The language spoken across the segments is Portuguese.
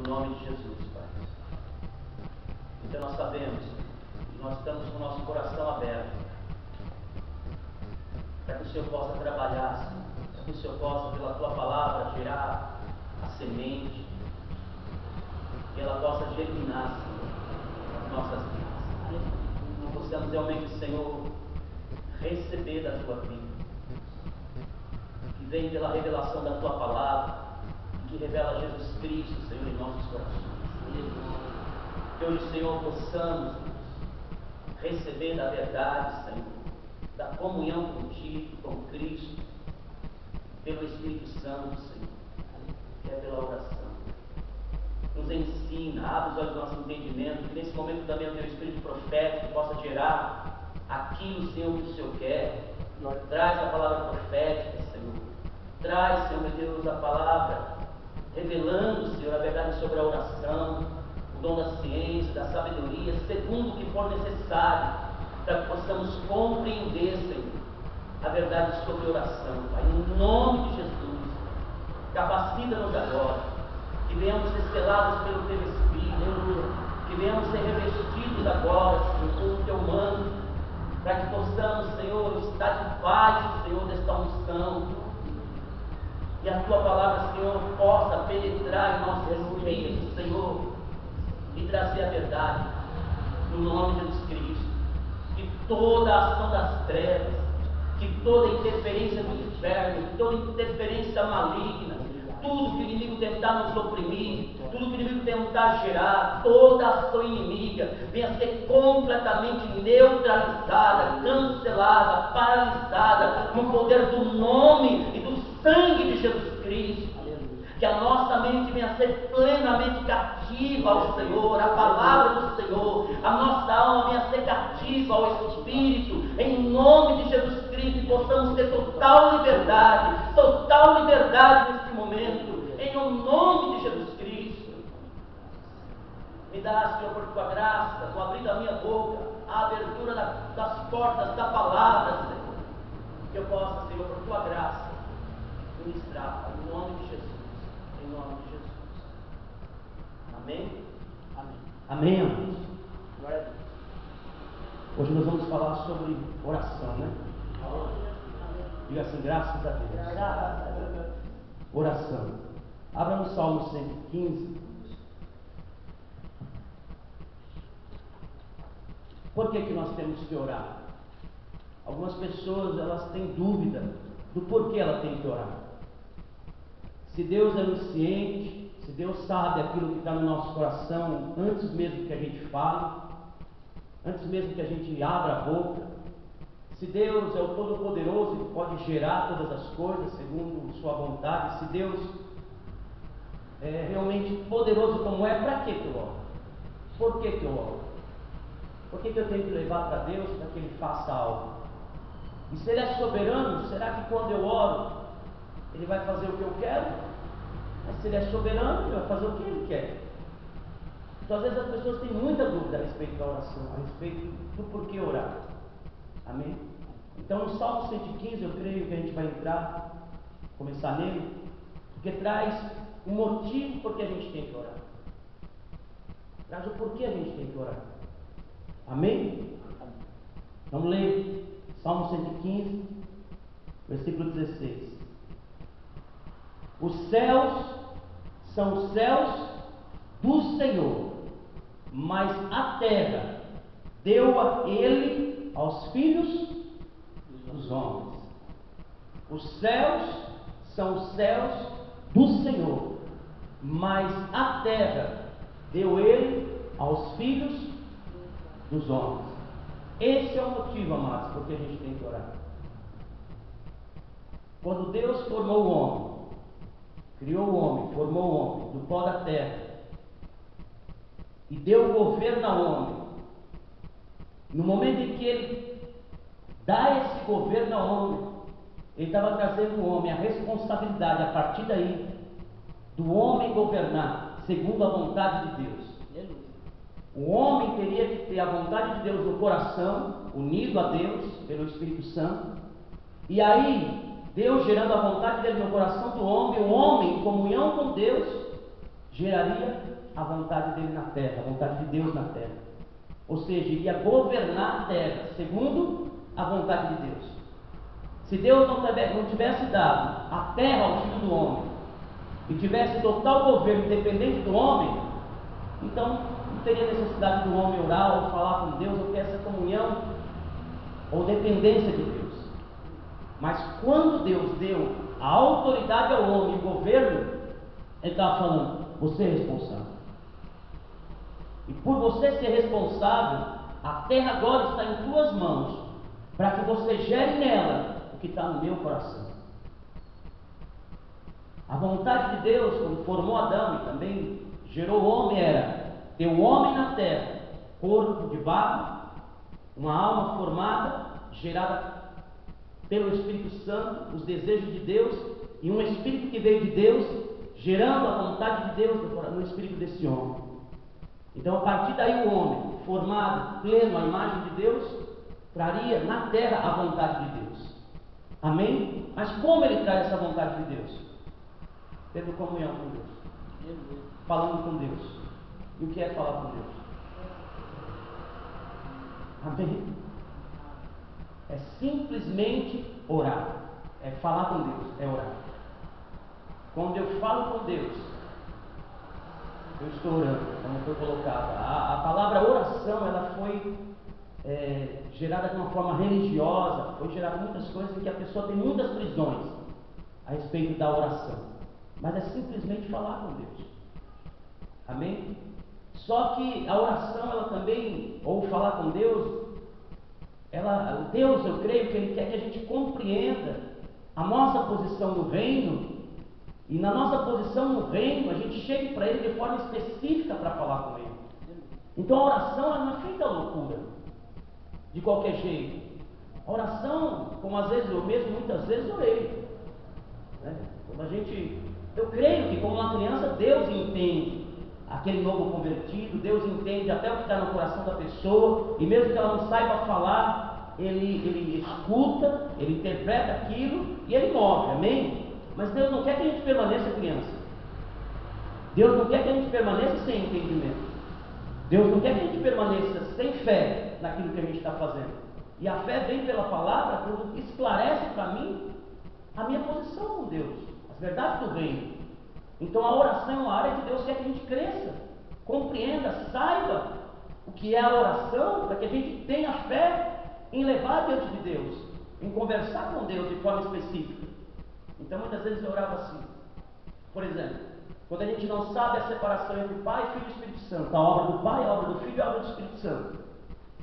no nome de Jesus, Pai. Então nós sabemos que nós estamos com o nosso coração aberto para que o Senhor possa trabalhar, Senhor, para que o Senhor possa, pela Tua palavra, gerar a semente, que ela possa germinar, Senhor, nas nossas vidas. Nós possamos realmente, Senhor, receber da Tua vida, que vem pela revelação da Tua palavra, que revela Jesus Cristo, Senhor, em nossos corações. Que hoje, Senhor, possamos receber da verdade, Senhor, da comunhão contigo, com Cristo, pelo Espírito Santo, Senhor, que é pela oração. Nos ensina, abre os olhos do nosso entendimento, que nesse momento também o Teu Espírito profético possa gerar aquilo, Senhor, que o Senhor quer. Traz a palavra profética, Senhor. Traz, Senhor, meu Deus, a palavra revelando, Senhor, a verdade sobre a oração, o dom da ciência, da sabedoria, segundo o que for necessário, para que possamos compreender, Senhor, a verdade sobre a oração, Pai. Em nome de Jesus, capacita-nos agora, que venhamos ser selados pelo Teu Espírito, que venhamos ser revestidos agora, Senhor, com o Teu manto, para que possamos, Senhor, estar debaixo, Senhor, desta unção, e a Tua palavra, Senhor, possa penetrar em nossos espíritos, Senhor, e trazer a verdade, no nome de Jesus Cristo. Que toda a ação das trevas, que toda interferência do inferno, que toda interferência maligna, tudo que o inimigo tentar nos oprimir, tudo que o inimigo tentar gerar, toda ação inimiga venha ser completamente neutralizada, cancelada, paralisada, no poder do nome e do sangue de Jesus Cristo. Que a nossa mente venha a ser plenamente cativa ao Senhor, à palavra do Senhor, a nossa alma venha a ser cativa ao Espírito, em nome de Jesus Cristo, e possamos ter total liberdade neste momento, em nome de Jesus Cristo. Me dá, Senhor, por Tua graça, no abrir da minha boca, a abertura das portas da palavra, Senhor, que eu possa, Senhor, por Tua graça, ministrar, em nome de Jesus. Em nome de Jesus. Amém? Amém. Amém, amados? Glória a Deus. Hoje nós vamos falar sobre oração, né? Diga assim, graças a Deus. Oração. Abra no Salmo 115. Por que nós temos que orar? Algumas pessoas, elas têm dúvida do porquê ela tem que orar. Se Deus é onisciente, se Deus sabe aquilo que está no nosso coração, antes mesmo que a gente fale, antes mesmo que a gente abra a boca, se Deus é o Todo-Poderoso e pode gerar todas as coisas segundo Sua vontade, se Deus é realmente poderoso como é, para que eu oro? Por que eu oro? Por que eu tenho que levar para Deus para que Ele faça algo? E se Ele é soberano, será que quando eu oro, Ele vai fazer o que eu quero? Mas se Ele é soberano, Ele vai fazer o que Ele quer. Então, às vezes as pessoas têm muita dúvida a respeito da oração, a respeito do porquê orar. Amém? Então, no Salmo 115, eu creio que a gente vai entrar, começar nele, porque traz um motivo por que a gente tem que orar. Traz o porquê a gente tem que orar. Amém? Vamos ler Salmo 115, versículo 16. Os céus são os céus do Senhor, mas a terra deu Ele aos filhos dos homens. Os céus são os céus do Senhor, mas a terra deu Ele aos filhos dos homens. Esse é o motivo, amados, porque a gente tem que orar. Quando Deus formou o homem, criou o homem, formou o homem do pó da terra e deu o governo ao homem, no momento em que Ele dá esse governo ao homem, Ele estava trazendo o homem a responsabilidade, a partir daí, do homem governar segundo a vontade de Deus. O homem teria que ter a vontade de Deus no coração, unido a Deus pelo Espírito Santo, e aí Deus gerando a vontade dele no coração do homem, o homem em comunhão com Deus, geraria a vontade dele na terra, a vontade de Deus na terra. Ou seja, iria governar a terra segundo a vontade de Deus. Se Deus não tivesse dado a terra ao Filho do Homem e tivesse total governo independente do homem, então não teria necessidade do homem orar ou falar com Deus ou ter essa comunhão ou dependência de Deus. Mas quando Deus deu a autoridade ao homem e o governo, Ele estava falando: você é responsável. E por você ser responsável, a terra agora está em tuas mãos, para que você gere nela o que está no meu coração. A vontade de Deus, quando formou Adão e também gerou o homem, era ter o homem na terra, corpo de barro, uma alma formada, gerada pelo Espírito Santo, os desejos de Deus, e um Espírito que veio de Deus, gerando a vontade de Deus no Espírito desse homem. Então, a partir daí, o homem, formado, pleno à imagem de Deus, traria na terra a vontade de Deus. Amém? Mas como ele traz essa vontade de Deus? Tendo comunhão com Deus, falando com Deus. E o que é falar com Deus? Amém? É simplesmente orar. É falar com Deus, é orar. Quando eu falo com Deus, eu estou orando, como foi colocado. A palavra oração, ela foi gerada de uma forma religiosa, foi gerada muitas coisas em que a pessoa tem muitas prisões a respeito da oração. Mas é simplesmente falar com Deus. Amém? Só que a oração, ela também, ou falar com Deus, Deus, eu creio que Ele quer que a gente compreenda a nossa posição no reino, e na nossa posição no reino, a gente chegue para Ele de forma específica para falar com Ele. Então a oração, ela não é feita loucura, de qualquer jeito. A oração, como às vezes eu mesmo, muitas vezes orei, né? Eu creio que como uma criança, Deus entende aquele novo convertido, Deus entende até o que está no coração da pessoa, e mesmo que ela não saiba falar, Ele escuta, Ele interpreta aquilo e Ele move, amém? Mas Deus não quer que a gente permaneça criança. Deus não quer que a gente permaneça sem entendimento. Deus não quer que a gente permaneça sem fé naquilo que a gente está fazendo. E a fé vem pela palavra quando esclarece para mim a minha posição com Deus, as verdades do reino. Então a oração é uma área que Deus quer que a gente cresça, compreenda, saiba o que é a oração, para que a gente tenha fé em levar diante de Deus, em conversar com Deus de forma específica. Então muitas vezes eu orava assim, por exemplo, quando a gente não sabe a separação entre o Pai, Filho e Espírito Santo, a obra do Pai, a obra do Filho e a obra do Espírito Santo.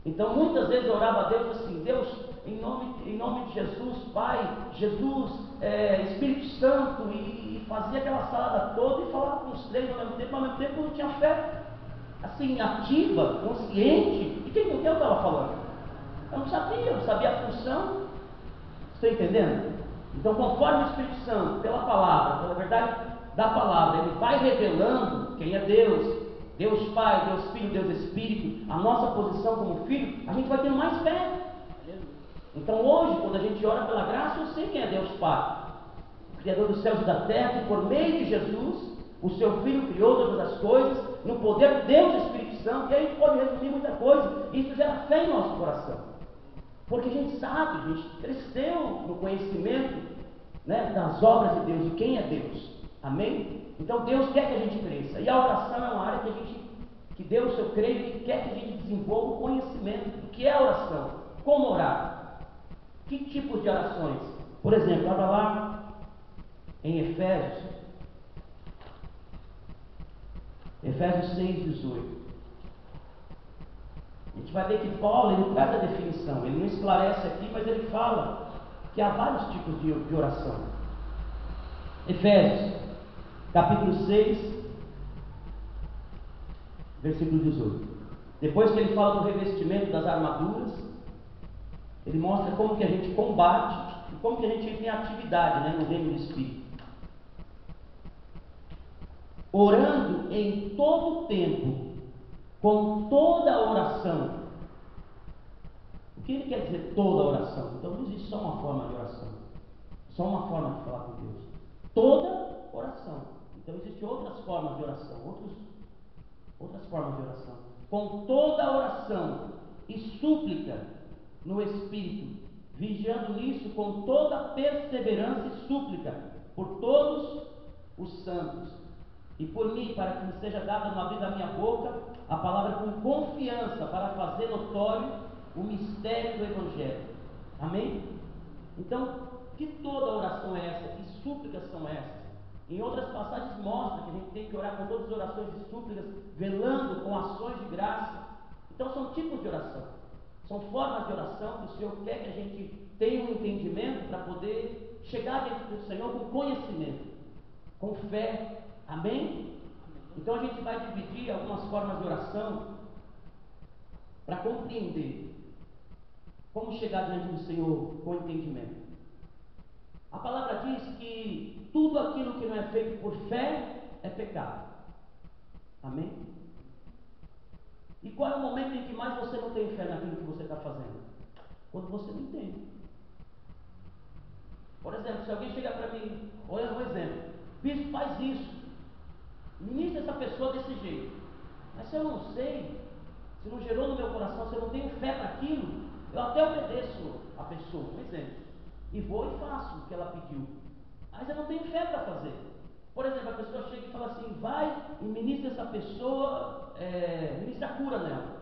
Então muitas vezes eu orava a Deus assim: Deus, em nome de Jesus, Pai, Jesus, Espírito Santo, e fazia aquela salada toda e falava com os três ao mesmo tempo eu não tinha fé assim, ativa, consciente de quem eu estava falando. Eu não sabia a função. Está entendendo? Então, conforme o Espírito Santo, pela palavra, pela verdade da palavra, ele vai revelando quem é Deus, Deus Pai, Deus Filho, Deus Espírito, a nossa posição como filho, a gente vai tendo mais fé. Então hoje, quando a gente ora pela graça, eu sei quem é Deus Pai, o Criador dos céus e da terra, que por meio de Jesus, o seu Filho criou todas as coisas, no poder de Deus e Espírito Santo, e aí a gente pode resumir muita coisa, e isso gera fé em nosso coração. Porque a gente sabe, a gente cresceu no conhecimento, né, das obras de Deus, de quem é Deus. Amém? Então Deus quer que a gente cresça. E a oração é uma área que Deus, eu creio, que quer que a gente desenvolva o conhecimento do que é a oração. Como orar? Que tipos de orações? Por exemplo, abra lá em Efésios 6,18. A gente vai ver que Paulo, ele traz a definição, ele não esclarece aqui, mas ele fala que há vários tipos de oração. Efésios, capítulo 6, versículo 18. Depois que ele fala do revestimento das armaduras, ele mostra como que a gente combate e como que a gente tem atividade, né, no reino do Espírito. Orando em todo o tempo, com toda a oração. O que ele quer dizer toda a oração? Então não existe só uma forma de oração, só uma forma de falar com Deus. Toda oração. Então existem outras formas de oração, outras formas de oração. Com toda oração e súplica no Espírito, vigiando nisso com toda perseverança e súplica por todos os santos, e por mim, para que me seja dada no abrir da minha boca a palavra com confiança, para fazer notório o mistério do Evangelho. Amém? Então, que toda oração é essa? Que súplicas são essas? Em outras passagens mostra que a gente tem que orar com todas as orações e súplicas, velando com ações de graça. Então são tipos de oração, são formas de oração que o Senhor quer que a gente tenha um entendimento para poder chegar diante do Senhor com conhecimento, com fé. Amém? Então a gente vai dividir algumas formas de oração para compreender como chegar diante do Senhor com entendimento. A palavra diz que tudo aquilo que não é feito por fé é pecado. Amém? E qual é o momento em que mais você não tem fé naquilo que você está fazendo? Quando você não entende. Por exemplo, se alguém chega para mim, olha um exemplo, bispo, faz isso, ministra essa pessoa desse jeito, mas se eu não sei, se não gerou no meu coração, se eu não tenho fé para aquilo, eu até obedeço a pessoa, um exemplo, e vou e faço o que ela pediu, mas eu não tenho fé para fazer. Por exemplo, a pessoa chega e fala assim, vai e ministra essa pessoa, ministra cura nela.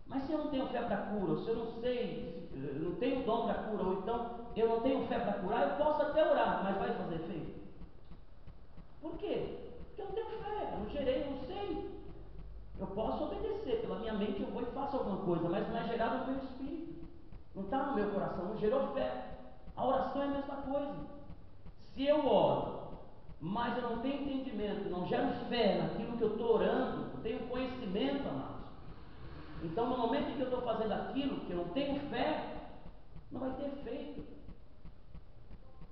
Mas se eu não tenho fé para cura, ou se eu não sei, eu não tenho dom para cura, ou então eu não tenho fé para curar, eu posso até orar, mas vai fazer efeito? Por quê? Porque eu não tenho fé, eu não gerei, eu não sei. Eu posso obedecer, pela minha mente eu vou e faço alguma coisa, mas não é gerado no meu espírito, não está no meu coração, não gerou fé. A oração é a mesma coisa. Se eu oro, mas eu não tenho entendimento, não gero fé naquilo que eu estou orando, não tenho conhecimento, amados, então no momento em que eu estou fazendo aquilo que eu não tenho fé, não vai ter efeito.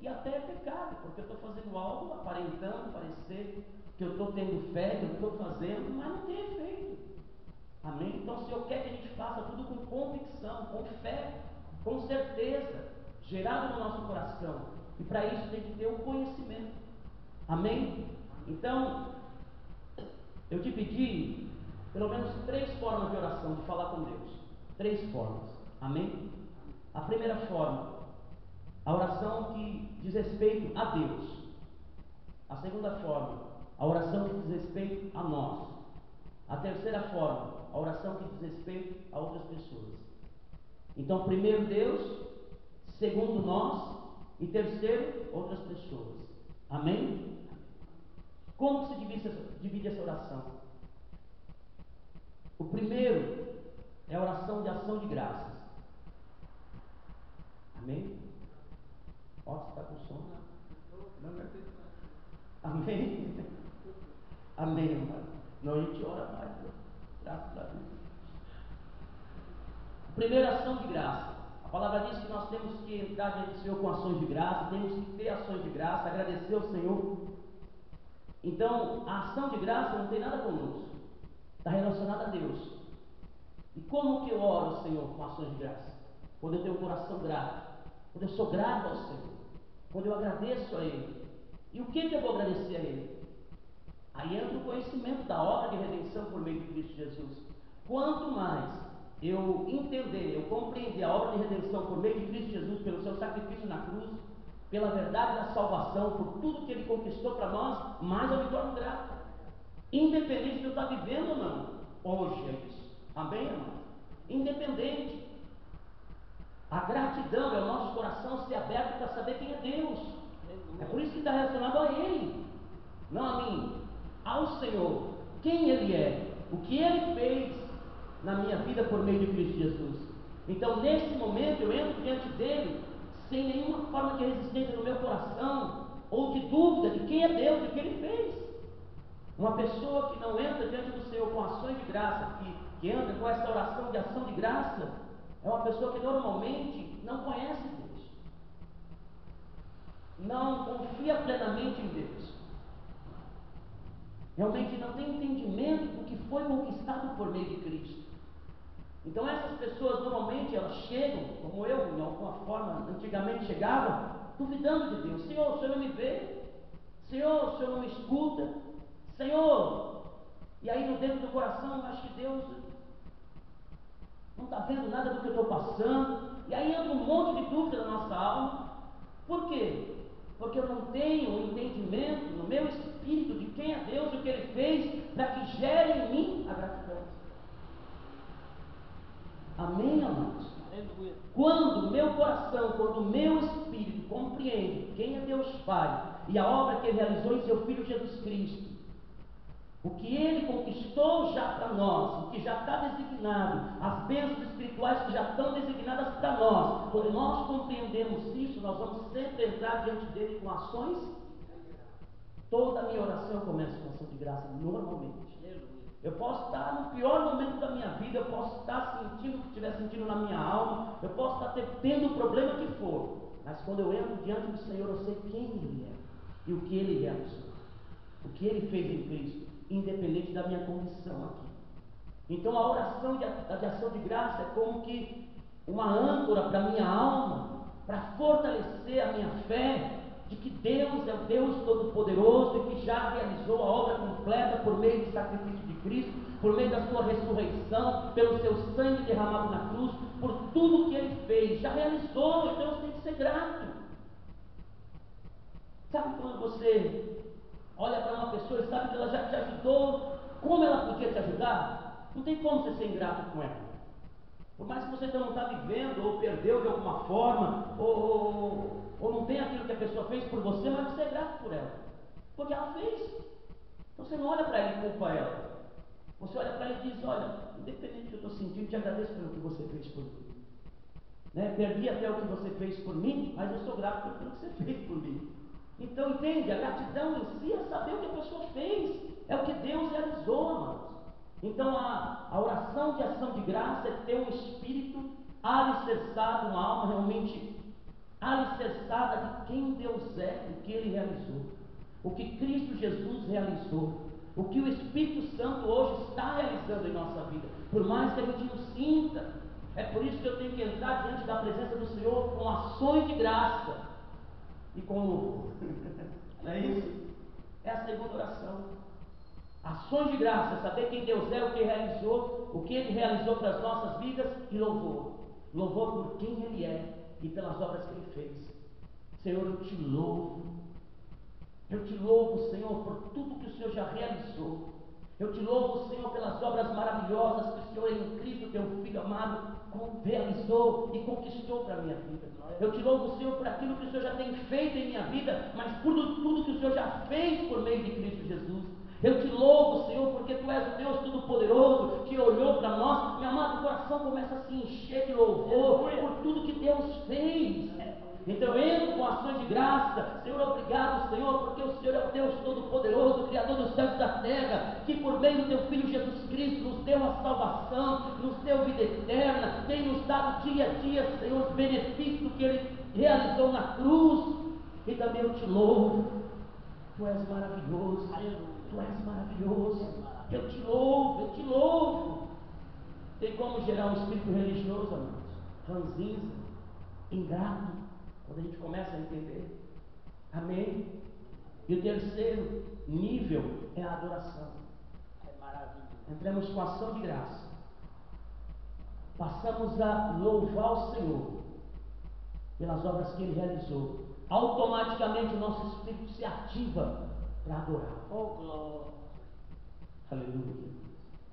E até é pecado, porque eu estou fazendo algo aparentando, parecer que eu estou tendo fé, que eu estou fazendo, mas não tem efeito. Amém? Então o Senhor quer que a gente faça tudo com convicção, com fé, com certeza, gerado no nosso coração. E para isso tem que ter um conhecimento. Amém? Então, eu dividi pelo menos 3 formas de oração, de falar com Deus. 3 formas. Amém? A primeira forma, a oração que diz respeito a Deus. A segunda forma, a oração que diz respeito a nós. A terceira forma, a oração que diz respeito a outras pessoas. Então, primeiro Deus, segundo nós, e terceiro, outras pessoas. Amém? Como se divide essa oração? O primeiro é a oração de ação de graças. Amém? Ó, você está com sono? Não. Amém? Amém, irmão. Não, a gente ora mais. Graças a Deus. Primeira ação de graça. A palavra diz que nós temos que entrar diante do Senhor com ações de graça, temos que ter ações de graça, agradecer ao Senhor. Então, a ação de graça não tem nada conosco, está relacionada a Deus. E como que eu oro ao Senhor com ações de graça? Quando eu tenho um coração grato, quando eu sou grato ao Senhor, quando eu agradeço a Ele. E o que eu vou agradecer a Ele? Aí entra o conhecimento da obra de redenção por meio de Cristo Jesus. Quanto mais eu entender, eu compreender a obra de redenção por meio de Cristo Jesus, pelo seu sacrifício na cruz, pela verdade da salvação, por tudo que Ele conquistou para nós, mais eu me torno grato. Independente de eu estar vivendo ou não, hoje é isso. Amém, irmão? Independente. A gratidão é o nosso coração ser aberto para saber quem é Deus. É por isso que está relacionado a Ele, não a mim, ao Senhor, quem Ele é, o que Ele fez na minha vida por meio de Cristo Jesus. Então nesse momento eu entro diante dele sem nenhuma forma de resistência no meu coração, ou de dúvida de quem é Deus, de que Ele fez. Uma pessoa que não entra diante do Senhor com ações de graça, que entra com essa oração de ação de graça, é uma pessoa que normalmente não conhece Deus, não confia plenamente em Deus, realmente não tem entendimento do que foi conquistado por meio de Cristo. Então essas pessoas normalmente elas chegam, como eu, de alguma forma, antigamente chegava, duvidando de Deus. Senhor, o Senhor não me vê? Senhor, o Senhor não me escuta? Senhor, e aí no dentro do coração, eu acho que Deus não está vendo nada do que eu estou passando, e aí entra um monte de dúvida na nossa alma. Por quê? Porque eu não tenho um entendimento no meu espírito de quem é Deus e o que Ele fez, para que gere em mim a gratidão. Amém, amados? Aleluia. Quando o meu coração, quando o meu espírito compreende quem é Deus Pai e a obra que Ele realizou em seu Filho Jesus Cristo, o que Ele conquistou já para nós, o que já está designado, as bênçãos espirituais que já estão designadas para nós, quando nós compreendemos isso, nós vamos sempre entrar diante dEle com ações. Toda a minha oração começa com ação de graça, normalmente. Eu posso estar no pior momento da minha vida, eu posso estar sentindo o que estiver sentindo na minha alma, eu posso estar tendo o problema que for, mas quando eu entro diante do Senhor, eu sei quem Ele é e o que Ele realizou, o que Ele fez em Cristo, independente da minha condição aqui. Então a oração de ação de graça é como que uma âncora para a minha alma, para fortalecer a minha fé de que Deus é o Deus Todo-Poderoso e que já realizou a obra completa por meio do sacrifício de Cristo, por meio da sua ressurreição, pelo seu sangue derramado na cruz, por tudo que Ele fez, já realizou, então você tem que ser grato. Sabe quando você olha para uma pessoa e sabe que ela já te ajudou, como ela podia te ajudar? Não tem como você ser ingrato com ela. Por mais que você não está vivendo, ou perdeu de alguma forma, ou não tem aquilo que a pessoa fez por você, mas você é grato por ela, porque ela fez. Então você não olha para ela e culpa ela. Você olha para ela e diz: olha, independente do que eu estou sentindo, te agradeço pelo que você fez por mim. Perdi até o que você fez por mim, mas eu sou grato pelo que você fez por mim. Então entende, a gratidão em si é saber o que a pessoa fez, é o que Deus realizou, amados. Então a oração de ação de graça é ter um espírito alicerçado, uma alma realmente alicerçada de quem Deus é, o que Ele realizou, o que Cristo Jesus realizou, o que o Espírito Santo hoje está realizando em nossa vida, por mais que a gente não sinta. É por isso que eu tenho que entrar diante da presença do Senhor com ações de graça e com louvor. Não é isso? É a segunda oração. Ações de graça, saber quem Deus é, o que realizou, o que Ele realizou para as nossas vidas, e louvor. Louvor por quem Ele é e pelas obras que Ele fez. Senhor, eu te louvo. Eu te louvo, Senhor, por tudo que o Senhor já realizou. Eu te louvo, Senhor, pelas obras maravilhosas que o Senhor em Cristo, teu Filho amado, realizou e conquistou para a minha vida. Eu te louvo, Senhor, por aquilo que o Senhor já tem feito em minha vida, mas por tudo que o Senhor já fez por meio de Cristo Jesus. Eu te louvo, Senhor, porque Tu és o Deus Todo-Poderoso, que olhou para nós. Meu amado, o coração começa a se encher de louvor por tudo que Deus fez. Então eu entro com ações de graça. Senhor, obrigado, Senhor, porque o Senhor é o Deus Todo-Poderoso, Criador dos céus e da terra, que por meio do Teu Filho Jesus Cristo nos deu a salvação, nos deu vida eterna, tem nos dado dia a dia, Senhor, os benefícios que Ele realizou na cruz. E também eu te louvo. Tu és maravilhoso, Tu és maravilhoso. Eu te louvo, eu te louvo. Tem como gerar um espírito religioso, amados? Ranzinza, ingrato, quando a gente começa a entender. Amém? E o terceiro nível é a adoração. É maravilha. Entramos com ação de graça. Passamos a louvar o Senhor pelas obras que Ele realizou. Automaticamente o nosso espírito se ativa para adorar. Oh, glória! Aleluia!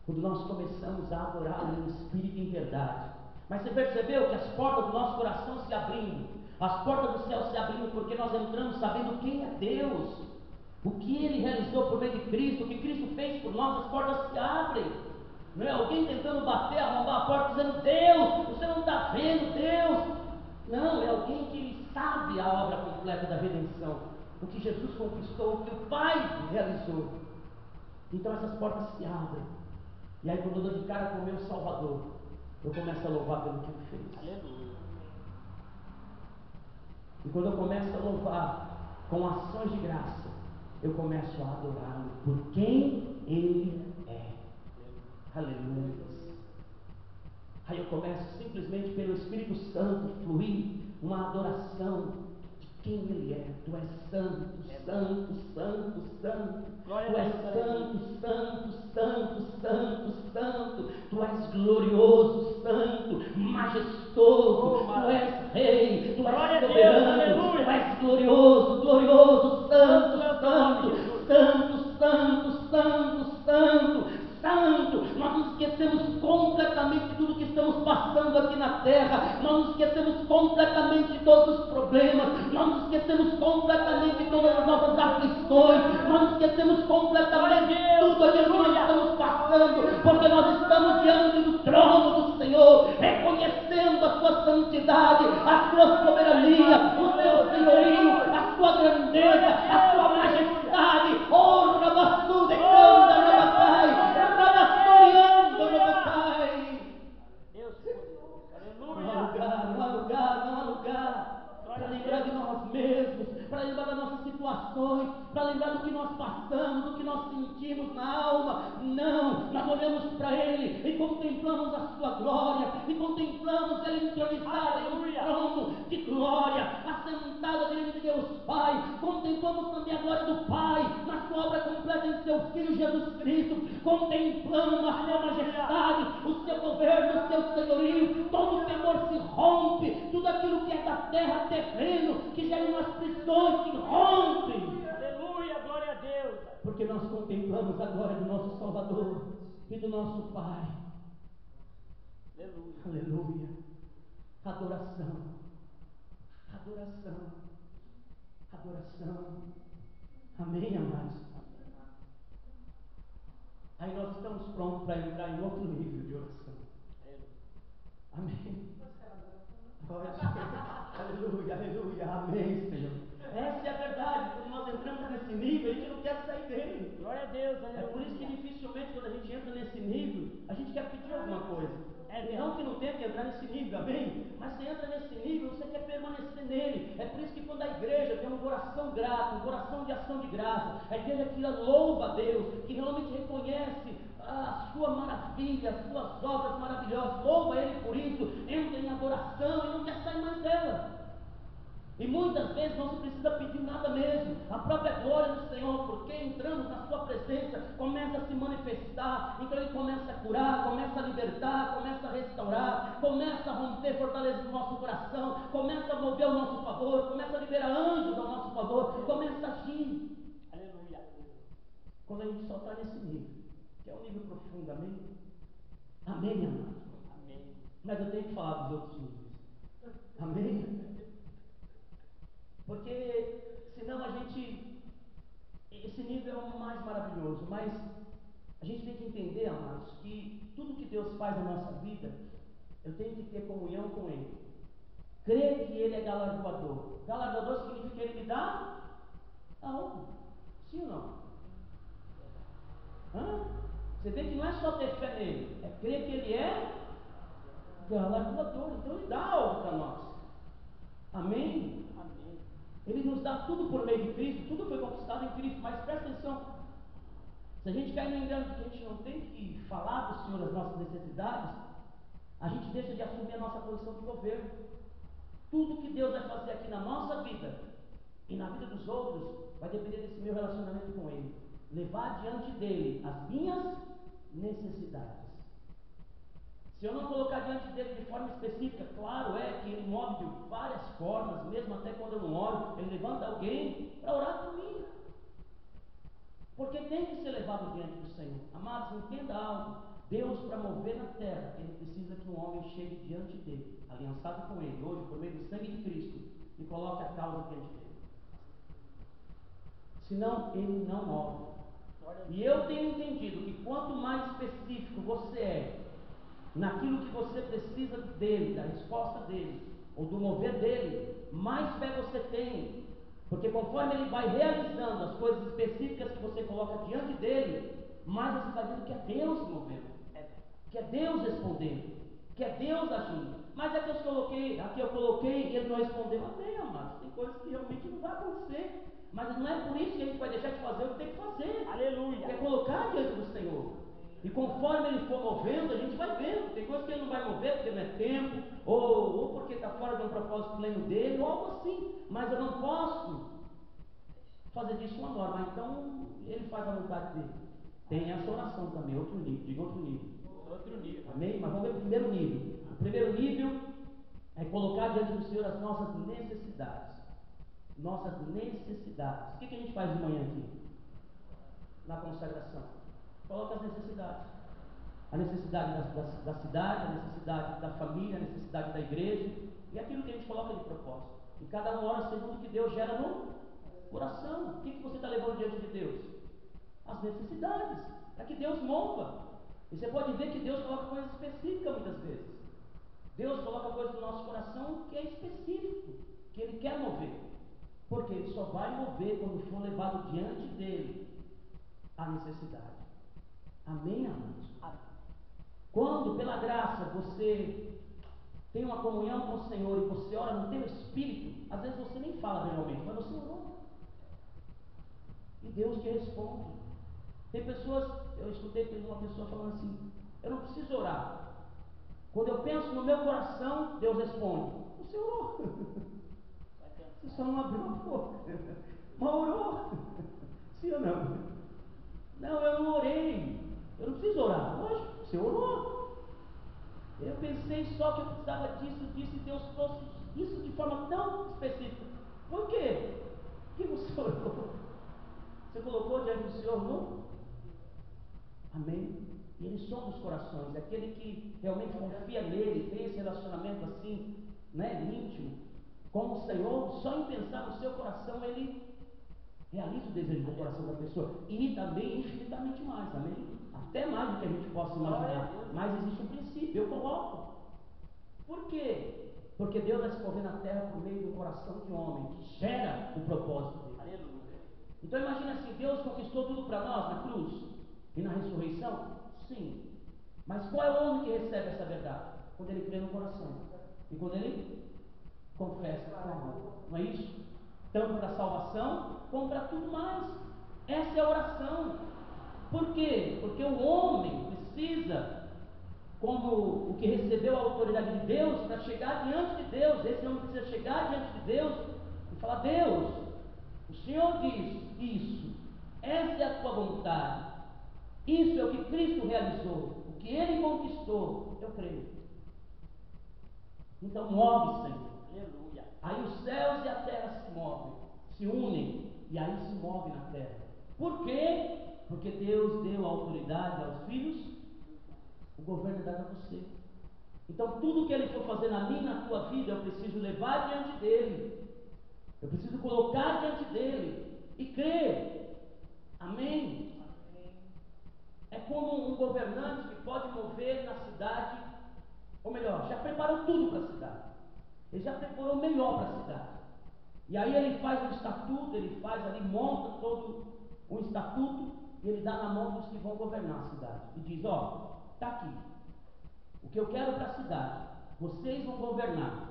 Quando nós começamos a adorar em espírito e em verdade. Mas você percebeu que as portas do nosso coração se abrindo, as portas do céu se abrindo, porque nós entramos sabendo quem é Deus, o que Ele realizou por meio de Cristo, o que Cristo fez por nós. As portas se abrem. Não é alguém tentando bater, arrombar a porta, dizendo: Deus, você não está vendo, Deus. Não, é alguém que sabe a obra completa da redenção, o que Jesus conquistou, o que o Pai realizou. Então essas portas se abrem. E aí, quando eu dou de cara com o meu Salvador, eu começo a louvar pelo que Ele fez. Aleluia. E quando eu começo a louvar com ações de graça, eu começo a adorá-lo por quem Ele é. Aleluia. Aí eu começo simplesmente pelo Espírito Santo fluir uma adoração de quem Ele é. Tu és santo, santo, santo, santo. Glória Tu a és Deus, santo, santo, santo, santo, santo. Tu és glorioso, santo, majestoso. Tu és rei, tu Glória a és Deus, soberano. aleluia. Tu és glorioso, glorioso, santo, Santo é o teu nome, santo, Jesus. santo, santo, santo, santo. Santo, nós nos esquecemos completamente de tudo que estamos passando aqui na terra, nós nos esquecemos completamente de todos os problemas, nós nos esquecemos completamente de todas as nossas aflições, nós nos esquecemos completamente de tudo aquilo que nós estamos passando, porque nós estamos diante do trono do Senhor, reconhecendo a sua santidade, a sua soberania, o seu senhorio, a sua grandeza, a sua majestade. Oh, Rabassu de Canda, Rabacai, Rabassoriando, Rabacai. Deus poderoso. Não há Aleluia. lugar, não há lugar, não há lugar para lembrar de nós mesmos, para lembrar das nossas situações, para lembrar do que nós passamos, do que nós sentimos na alma. Não, nós olhamos para Ele e contemplamos a Sua glória, e contemplamos Ele entronizado em um trono de glória, assentado à direita de Deus Pai. Contemplamos também a glória do Pai na Sua obra completa em Seu Filho Jesus Cristo. Contemplamos a Sua majestade, o Seu governo, o Seu senhorio. Todo temor se rompe, tudo aquilo que é da terra, terreno, que gera em nós prisões, se rompe. Aleluia, glória a Deus. Porque nós contemplamos a glória do nosso Salvador e do nosso Pai. Aleluia. Aleluia. Adoração. Adoração. Adoração. Amém, amados? Aí nós estamos prontos para entrar em outro nível de oração. Amém. Aleluia, aleluia, amém, Senhor. Essa é a verdade. Quando nós entramos nesse nível, a gente não quer sair dele. Glória a Deus, aleluia. É por isso que dificilmente quando a gente entra nesse nível, a gente quer pedir alguma coisa. É Não que não tenha que entrar nesse nível, amém? Mas você entra nesse nível, você quer permanecer nele. É por isso que quando a igreja tem um coração grato, um coração de ação de graça, a igreja que louva a Deus, que realmente reconhece a sua maravilha, as suas obras maravilhosas, louva Ele por isso, entra em adoração e não quer sair mais dela. E muitas vezes não se precisa pedir nada mesmo, a própria glória do Senhor, porque entramos na sua presença, começa a se manifestar, então Ele começa a curar, começa a libertar, começa a restaurar, começa a romper fortaleza no nosso coração, começa a mover ao nosso favor, começa a liberar anjos ao nosso favor, começa a agir. Aleluia. Quando a gente só está nesse nível, que é um nível profundo, amém? Amém, amados? Amém. Mas eu tenho que falar dos outros níveis, amém? Porque senão a gente, esse nível é o mais maravilhoso, mas a gente tem que entender, amados, que tudo que Deus faz na nossa vida, eu tenho que ter comunhão com Ele, crer que Ele é galardoador. Galardoador significa que Ele me dá algo, sim ou não? Você vê que não é só ter fé nele, é crer que Ele é galardoador, então Ele dá algo para nós, amém? Amém. Ele nos dá tudo por meio de Cristo, tudo foi conquistado em Cristo, mas presta atenção, se a gente cai no engano de que a gente não tem que falar para o Senhor as nossas necessidades, a gente deixa de assumir a nossa posição de governo. Tudo que Deus vai fazer aqui na nossa vida e na vida dos outros, vai depender desse meu relacionamento com Ele, levar diante dEle as minhas necessidades. Se eu não colocar diante dele de forma específica, claro é que ele move de várias formas, mesmo até quando eu não oro, ele levanta alguém para orar por mim. Porque tem que ser levado diante do Senhor. Amados, entenda algo. Deus, para mover na terra, Ele precisa que um homem chegue diante dele, aliançado com Ele, hoje, por meio do sangue de Cristo, e coloque a causa diante dele. Senão, Ele não move. E eu tenho entendido que quanto mais específico você é, naquilo que você precisa dele, da resposta dele, ou do mover dele, mais fé você tem, porque conforme ele vai realizando as coisas específicas que você coloca diante dele, mais você está vendo que é Deus movendo, que é Deus respondendo, que é Deus agindo. Mas aqui eu coloquei e ele não respondeu. Amém, amados, tem coisas que realmente não vai acontecer, mas não é por isso que a gente vai deixar de fazer o que tem que fazer. Aleluia. Que é colocar diante do Senhor. E conforme ele for movendo, a gente vai vendo. Tem coisas que ele não vai mover porque não é tempo, ou porque está fora de um propósito pleno dele, ou algo assim. Mas eu não posso fazer disso uma norma. Então ele faz a vontade dele. Tem essa oração também, outro nível, diga outro nível. Outro nível. Amém? Mas vamos ver o primeiro nível. O primeiro nível é colocar diante do Senhor as nossas necessidades. Nossas necessidades. O que a gente faz de manhã aqui? Na consagração. Coloca as necessidades. A necessidade da cidade, a necessidade da família, a necessidade da igreja. E aquilo que a gente coloca de propósito. E cada um ora segundo o que Deus gera no coração. O que você está levando diante de Deus? As necessidades. Para que Deus mova. E você pode ver que Deus coloca coisas específicas muitas vezes. Deus coloca coisas no nosso coração que é específico, que Ele quer mover. Porque Ele só vai mover quando for levado diante dEle a necessidade. Amém, amados? Quando, pela graça, você tem uma comunhão com o Senhor e você ora no teu espírito, às vezes você nem fala verbalmente, mas você orou. E Deus te responde. Tem pessoas, eu escutei uma pessoa falando assim: eu não preciso orar. Quando eu penso no meu coração, Deus responde. Você orou. Você só não abriu a boca. Mas orou. Sim ou não? Não, eu não orei. Eu não preciso orar. Lógico, você orou. Eu pensei só que eu precisava disso, e Deus trouxe isso de forma tão específica. Por quê? Porque você orou. Você colocou diante do Senhor, não? Amém? E Ele sonda os corações. Aquele que realmente confia nele, tem esse relacionamento assim, né, íntimo com o Senhor, só em pensar no seu coração, Ele realiza o desejo do coração da pessoa. E também infinitamente mais, amém? Até mais do que a gente possa imaginar. Mas existe um princípio, eu coloco. Por quê? Porque Deus vai se mover na terra por meio do coração de homem, que gera o propósito dele. Aleluia. Então imagina assim, Deus conquistou tudo para nós na cruz e na ressurreição? Sim. Mas qual é o homem que recebe essa verdade? Quando ele crê no coração. E quando ele confessa com a boca. Não é isso? Tanto para a salvação, como para tudo mais. Essa é a oração. Por quê? Porque o homem precisa, como o que recebeu a autoridade de Deus, para chegar diante de Deus. Esse homem precisa chegar diante de Deus e falar: Deus, o Senhor diz isso, essa é a tua vontade, isso é o que Cristo realizou, o que Ele conquistou, eu creio. Então move, Senhor. Aleluia. Aí os céus e a terra se movem, se unem, e aí se move na terra. Por quê? Porque Deus deu autoridade aos filhos, o governo é dado a você. Então tudo que Ele for fazer na minha e na tua vida, eu preciso levar diante dEle. Eu preciso colocar diante dEle e crer. Amém? É como um governante que pode mover na cidade, ou melhor, já preparou tudo para a cidade. Ele já preparou o melhor para a cidade. E aí ele faz um estatuto, ele faz ali, monta todo um estatuto, e ele dá na mão dos que vão governar a cidade. E diz: ó, está aqui. O que eu quero para a cidade, vocês vão governar.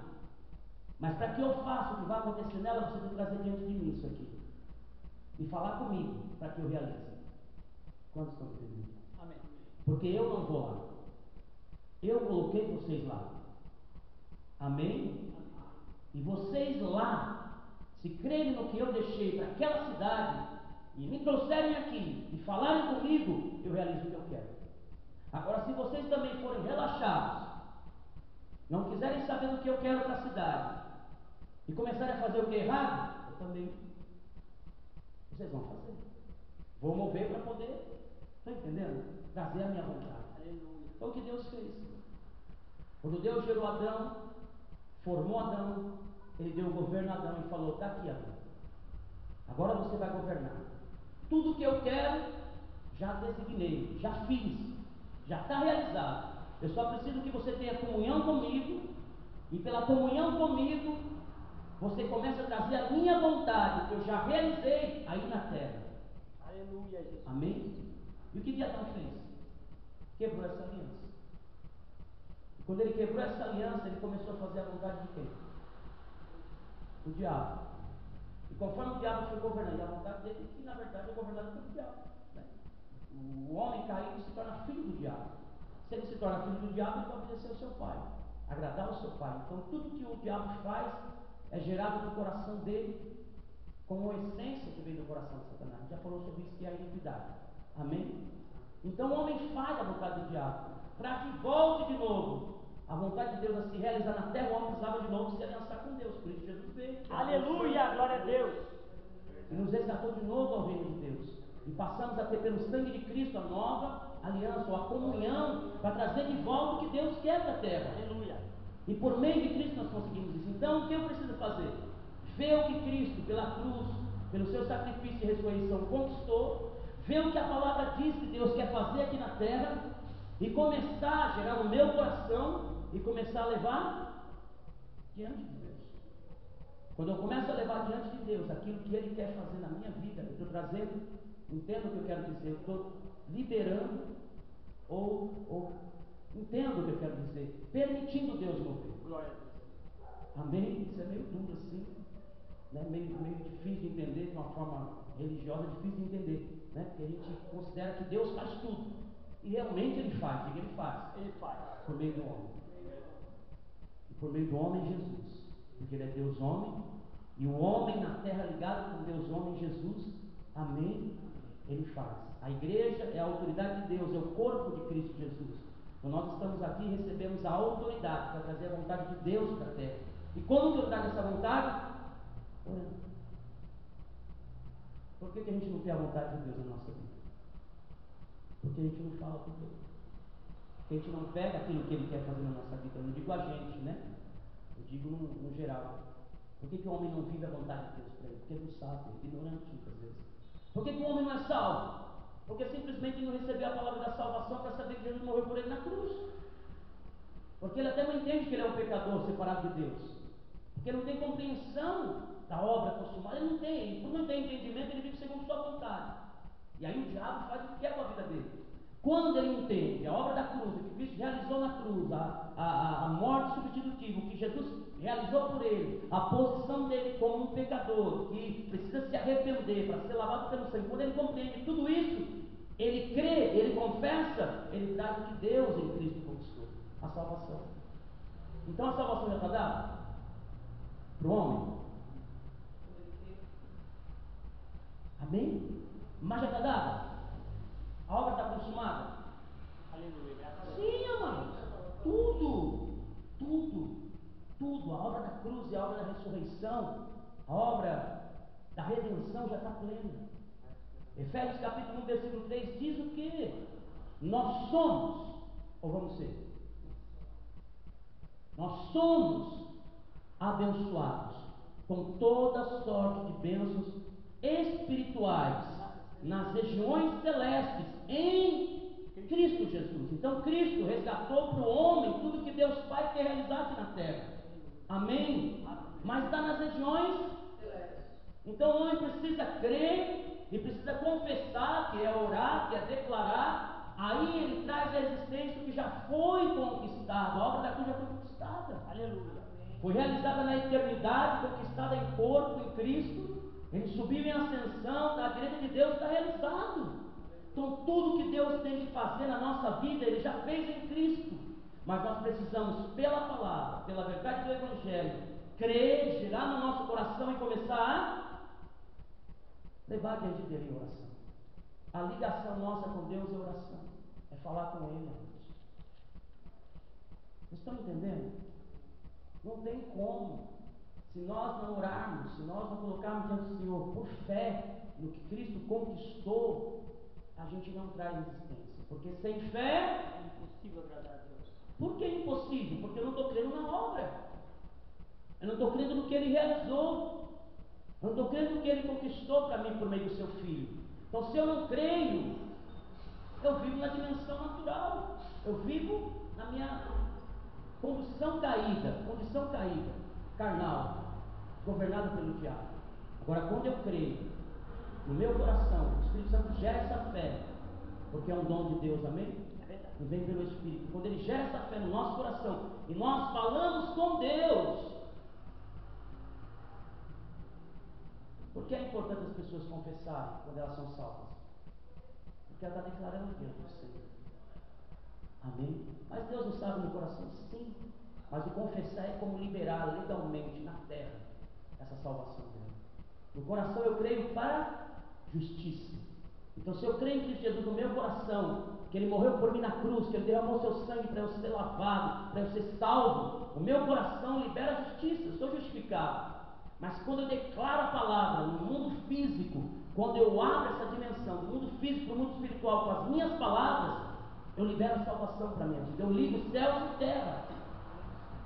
Mas para que eu faça o que vai acontecer nela, você tem que trazer diante de mim isso aqui. E falar comigo, para que eu realize. Quantos estão entendendo? Amém. Porque eu não vou lá. Eu coloquei vocês lá. Amém? E vocês lá, se crerem no que eu deixei para aquela cidade, e me trouxerem aqui, e falarem comigo, eu realizo o que eu quero. Agora, se vocês também forem relaxados, não quiserem saber do que eu quero para a cidade, e começarem a fazer o que é errado, eu também. Vocês vão fazer. Vou mover para poder, está entendendo? Trazer a minha vontade. Aleluia. Foi o que Deus fez. Quando Deus gerou Adão, formou Adão, Ele deu o governo a Adão e falou: está aqui, Adão. Agora você vai governar. Tudo que eu quero, já designei, já fiz, já está realizado. Eu só preciso que você tenha comunhão comigo, e pela comunhão comigo, você começa a trazer a minha vontade, que eu já realizei aí na terra. Aleluia, Jesus. Amém? E o que Adão fez? Quebrou essa aliança. E quando ele quebrou essa aliança, ele começou a fazer a vontade de quem? Do diabo. E conforme o diabo foi governando, a vontade dele, que na verdade é governada pelo diabo, né? O homem caído se torna filho se torna filho do diabo, ele vai obedecer ao seu pai, agradar ao seu pai. Então tudo que o diabo faz é gerado no coração dele, com a essência que vem do coração de Satanás. A gente já falou sobre isso, que é a iniquidade. Amém? Então o homem faz a vontade do diabo, para que volte de novo a vontade de Deus a se realizar na terra. O homem precisava de novo se aliançar com Deus. Por isso Jesus veio. Aleluia, glória a Deus. E nos resgatou de novo ao reino de Deus. E passamos a ter pelo sangue de Cristo a nova aliança, ou a comunhão, para trazer de volta o que Deus quer para a terra. Aleluia. E por meio de Cristo nós conseguimos isso. Então o que eu preciso fazer? Ver o que Cristo, pela cruz, pelo seu sacrifício e ressurreição, conquistou. Ver o que a palavra diz que Deus quer fazer aqui na terra. E começar a gerar no meu coração. E começar a levar diante de Deus. Quando eu começo a levar diante de Deus aquilo que Ele quer fazer na minha vida, eu estou trazendo, entendo o que eu quero dizer, eu estou liberando, ou entendo o que eu quero dizer, permitindo Deus mover. Glória a Deus. Amém? Isso é meio duro assim, né? meio difícil de entender, de uma forma religiosa, difícil de entender, né? Porque a gente considera que Deus faz tudo, e realmente Ele faz. O que Ele faz? Ele faz. Por meio do homem. E por meio do homem Jesus. Porque Ele é Deus homem, e o homem na terra ligado com Deus homem Jesus, amém, Ele faz. A igreja é a autoridade de Deus, é o corpo de Cristo Jesus. Então nós estamos aqui e recebemos a autoridade para trazer a vontade de Deus para a terra. E como que eu trago essa vontade? Orando. Por que a gente não tem a vontade de Deus na nossa vida? Porque a gente não fala com Deus. Porque a gente não pega aquilo que Ele quer fazer na nossa vida. Eu não digo a gente, né? Eu digo no geral. Por que o homem não vive a vontade de Deus para ele? Porque ele não sabe, é ignorante muitas vezes. Por que o homem não é salvo? Porque simplesmente não recebeu a palavra da salvação para saber que Jesus morreu por ele na cruz. Porque ele até não entende que ele é um pecador separado de Deus. Porque ele não tem compreensão da obra consumada. Ele não tem. Por não ter entendimento, ele vive segundo sua vontade. E aí o diabo faz o que quer com a vida dele. Quando ele entende a obra da cruz, o que Cristo realizou na cruz, a morte substitutiva, o que Jesus realizou por ele, a posição dele como um pecador, que precisa se arrepender para ser lavado pelo sangue, quando ele compreende tudo isso, ele crê, ele confessa, ele traz o que Deus em Cristo conquistou, a salvação. Então a salvação já está dada para o homem? Amém? Mas já está dada? A obra está consumada? Aleluia, graças a Deus. Sim, amados. Tudo. A obra da cruz e a obra da ressurreição, a obra da redenção já está plena. Efésios capítulo 1, versículo 3 diz o que? Nós somos, ou vamos ser? Nós somos abençoados com toda sorte de bênçãos espirituais nas regiões celestes em Cristo Jesus. Então Cristo resgatou para o homem tudo que Deus Pai quer realizar aqui na terra. Amém? Mas está nas regiões celestes. Então o homem precisa crer e precisa confessar, que é orar, que é declarar. Aí ele traz a existência que já foi conquistado. A obra da cruz já foi conquistada. Aleluia. Foi realizada na eternidade, conquistada em corpo, em Cristo. Ele subiu em ascensão, da direita de Deus está realizado. Então tudo que Deus tem que fazer na nossa vida, Ele já fez em Cristo. Mas nós precisamos, pela palavra, pela verdade do Evangelho, crer, girar no nosso coração e começar a levar diante dele em oração. A ligação nossa com Deus é oração, é falar com Ele, amados. Vocês estão entendendo? Não tem como. Se nós não orarmos, se nós não colocarmos diante do Senhor por fé no que Cristo conquistou, a gente não traz existência. Porque sem fé É impossível agradar a Deus. Por que é impossível? Porque eu não estou crendo na obra. Eu não estou crendo no que Ele realizou. Eu não estou crendo no que Ele conquistou para mim por meio do seu Filho. Então se eu não creio, eu vivo na dimensão natural. Eu vivo na minha condição caída, carnal, governado pelo diabo. Agora, quando eu creio no meu coração, o Espírito Santo gera essa fé, porque é um dom de Deus, amém? É verdade. E vem pelo Espírito. Quando Ele gera essa fé no nosso coração e nós falamos com Deus. Por que é importante as pessoas confessarem quando elas são salvas? Porque ela está declarando diante do Senhor. Amém? Mas Deus não sabe no coração? Sim. Mas o confessar é como liberar legalmente na terra essa salvação dele. No coração eu creio para justiça. Então, se eu creio em Cristo Jesus no meu coração, que Ele morreu por mim na cruz, que Ele derramou seu sangue para eu ser lavado, para eu ser salvo, o meu coração libera a justiça, eu sou justificado. Mas quando eu declaro a palavra no mundo físico, quando eu abro essa dimensão do mundo físico para o mundo espiritual com as minhas palavras, eu libero a salvação para a minha vida, eu ligo céus e terra.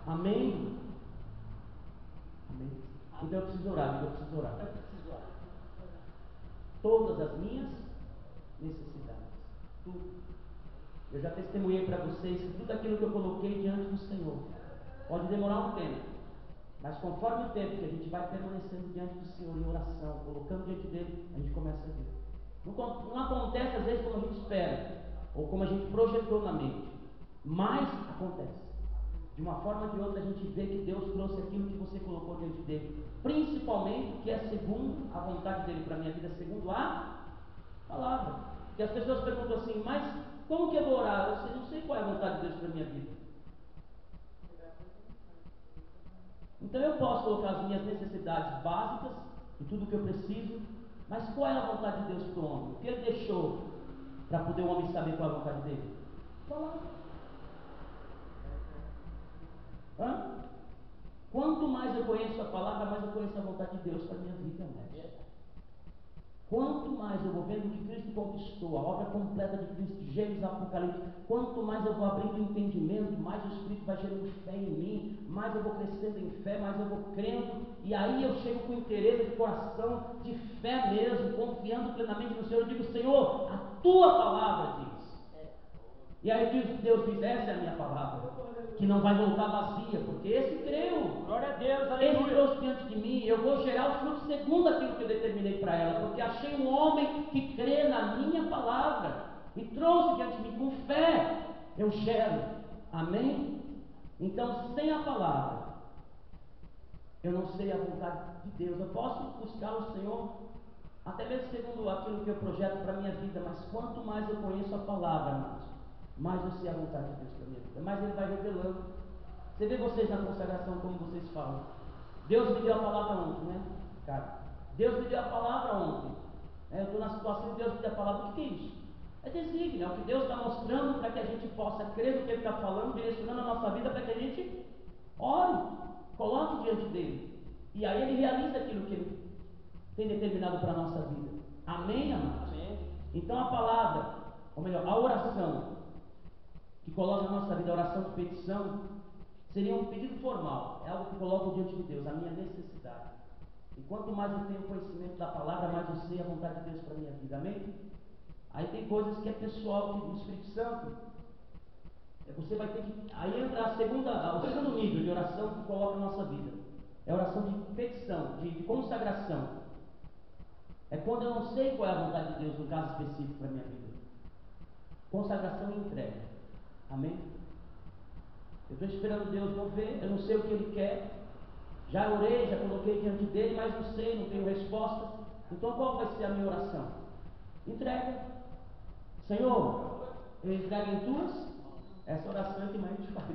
Amém? Amém? Então eu preciso orar, eu preciso orar. Eu preciso orar. Todas as minhas necessidades, tudo. Eu já testemunhei para vocês que tudo aquilo que eu coloquei diante do Senhor pode demorar um tempo, mas conforme o tempo que a gente vai permanecendo diante do Senhor em oração, colocando diante dele, a gente começa a ver. Não acontece às vezes como a gente espera, ou como a gente projetou na mente, mas acontece. De uma forma ou de outra a gente vê que Deus trouxe aquilo que você colocou diante dele, principalmente o que é segundo a vontade dele para a minha vida, segundo a palavra. Porque as pessoas perguntam assim, mas como que eu vou orar? Eu não sei qual é a vontade de Deus para a minha vida. Então eu posso colocar as minhas necessidades básicas e tudo o que eu preciso, mas qual é a vontade de Deus para o homem? O que ele deixou para poder o homem saber qual é a vontade dele? Palavra. Quanto mais eu conheço a palavra, mais eu conheço a vontade de Deus para a minha vida, né? Quanto mais eu vou vendo o que Cristo conquistou, a obra completa de Cristo, Gênesis, Apocalipse, quanto mais eu vou abrindo o entendimento, mais o Espírito vai gerando fé em mim, mais eu vou crescendo em fé, mais eu vou crendo, e aí eu chego com interesse de coração, de fé mesmo, confiando plenamente no Senhor, eu digo, Senhor, a tua palavra diz. E aí Deus diz, essa é a minha palavra, que não vai voltar vazia, porque esse creu. Glória a Deus, Esse aleluia. trouxe diante de mim, eu vou gerar o fruto segundo aquilo que eu determinei para ela, porque achei um homem que crê na minha palavra, e trouxe diante de mim com fé, eu gero. Amém? Então, sem a palavra, eu não sei a vontade de Deus. Eu posso buscar o Senhor, até mesmo segundo aquilo que eu projeto para a minha vida, mas quanto mais eu conheço a palavra, irmãos, mais eu sei a vontade de Deus para a minha vida, mais Ele vai revelando. Você vê vocês na consagração como vocês falam. Deus me deu a palavra ontem, né, cara? Deus me deu a palavra ontem. Eu estou na situação de Deus me deu a palavra. O que é isso? É desígnio, é o que Deus está mostrando para que a gente possa crer no que Ele está falando, direcionando a nossa vida para que a gente ore, coloque diante dele. E aí Ele realiza aquilo que Ele tem determinado para a nossa vida. Amém, amados? Amém. Então a palavra, ou melhor, a oração que coloca na nossa vida, a oração de petição, seria um pedido formal, é algo que coloco diante de Deus, a minha necessidade. E quanto mais eu tenho conhecimento da palavra, mais eu sei a vontade de Deus para a minha vida, amém? Aí tem coisas que é pessoal, que do Espírito Santo, você vai ter que, aí entra o segundo nível de oração que coloca na nossa vida, é a oração de petição, de consagração. É quando eu não sei qual é a vontade de Deus, no caso específico para a minha vida. Consagração e entrega. Amém? Eu estou esperando Deus mover, eu não sei o que Ele quer. Já orei, já coloquei diante dele, mas não sei, não tenho resposta. Então qual vai ser a minha oração? Entrega. Senhor, eu entrego em tuas. Essa oração é que mais a gente faz,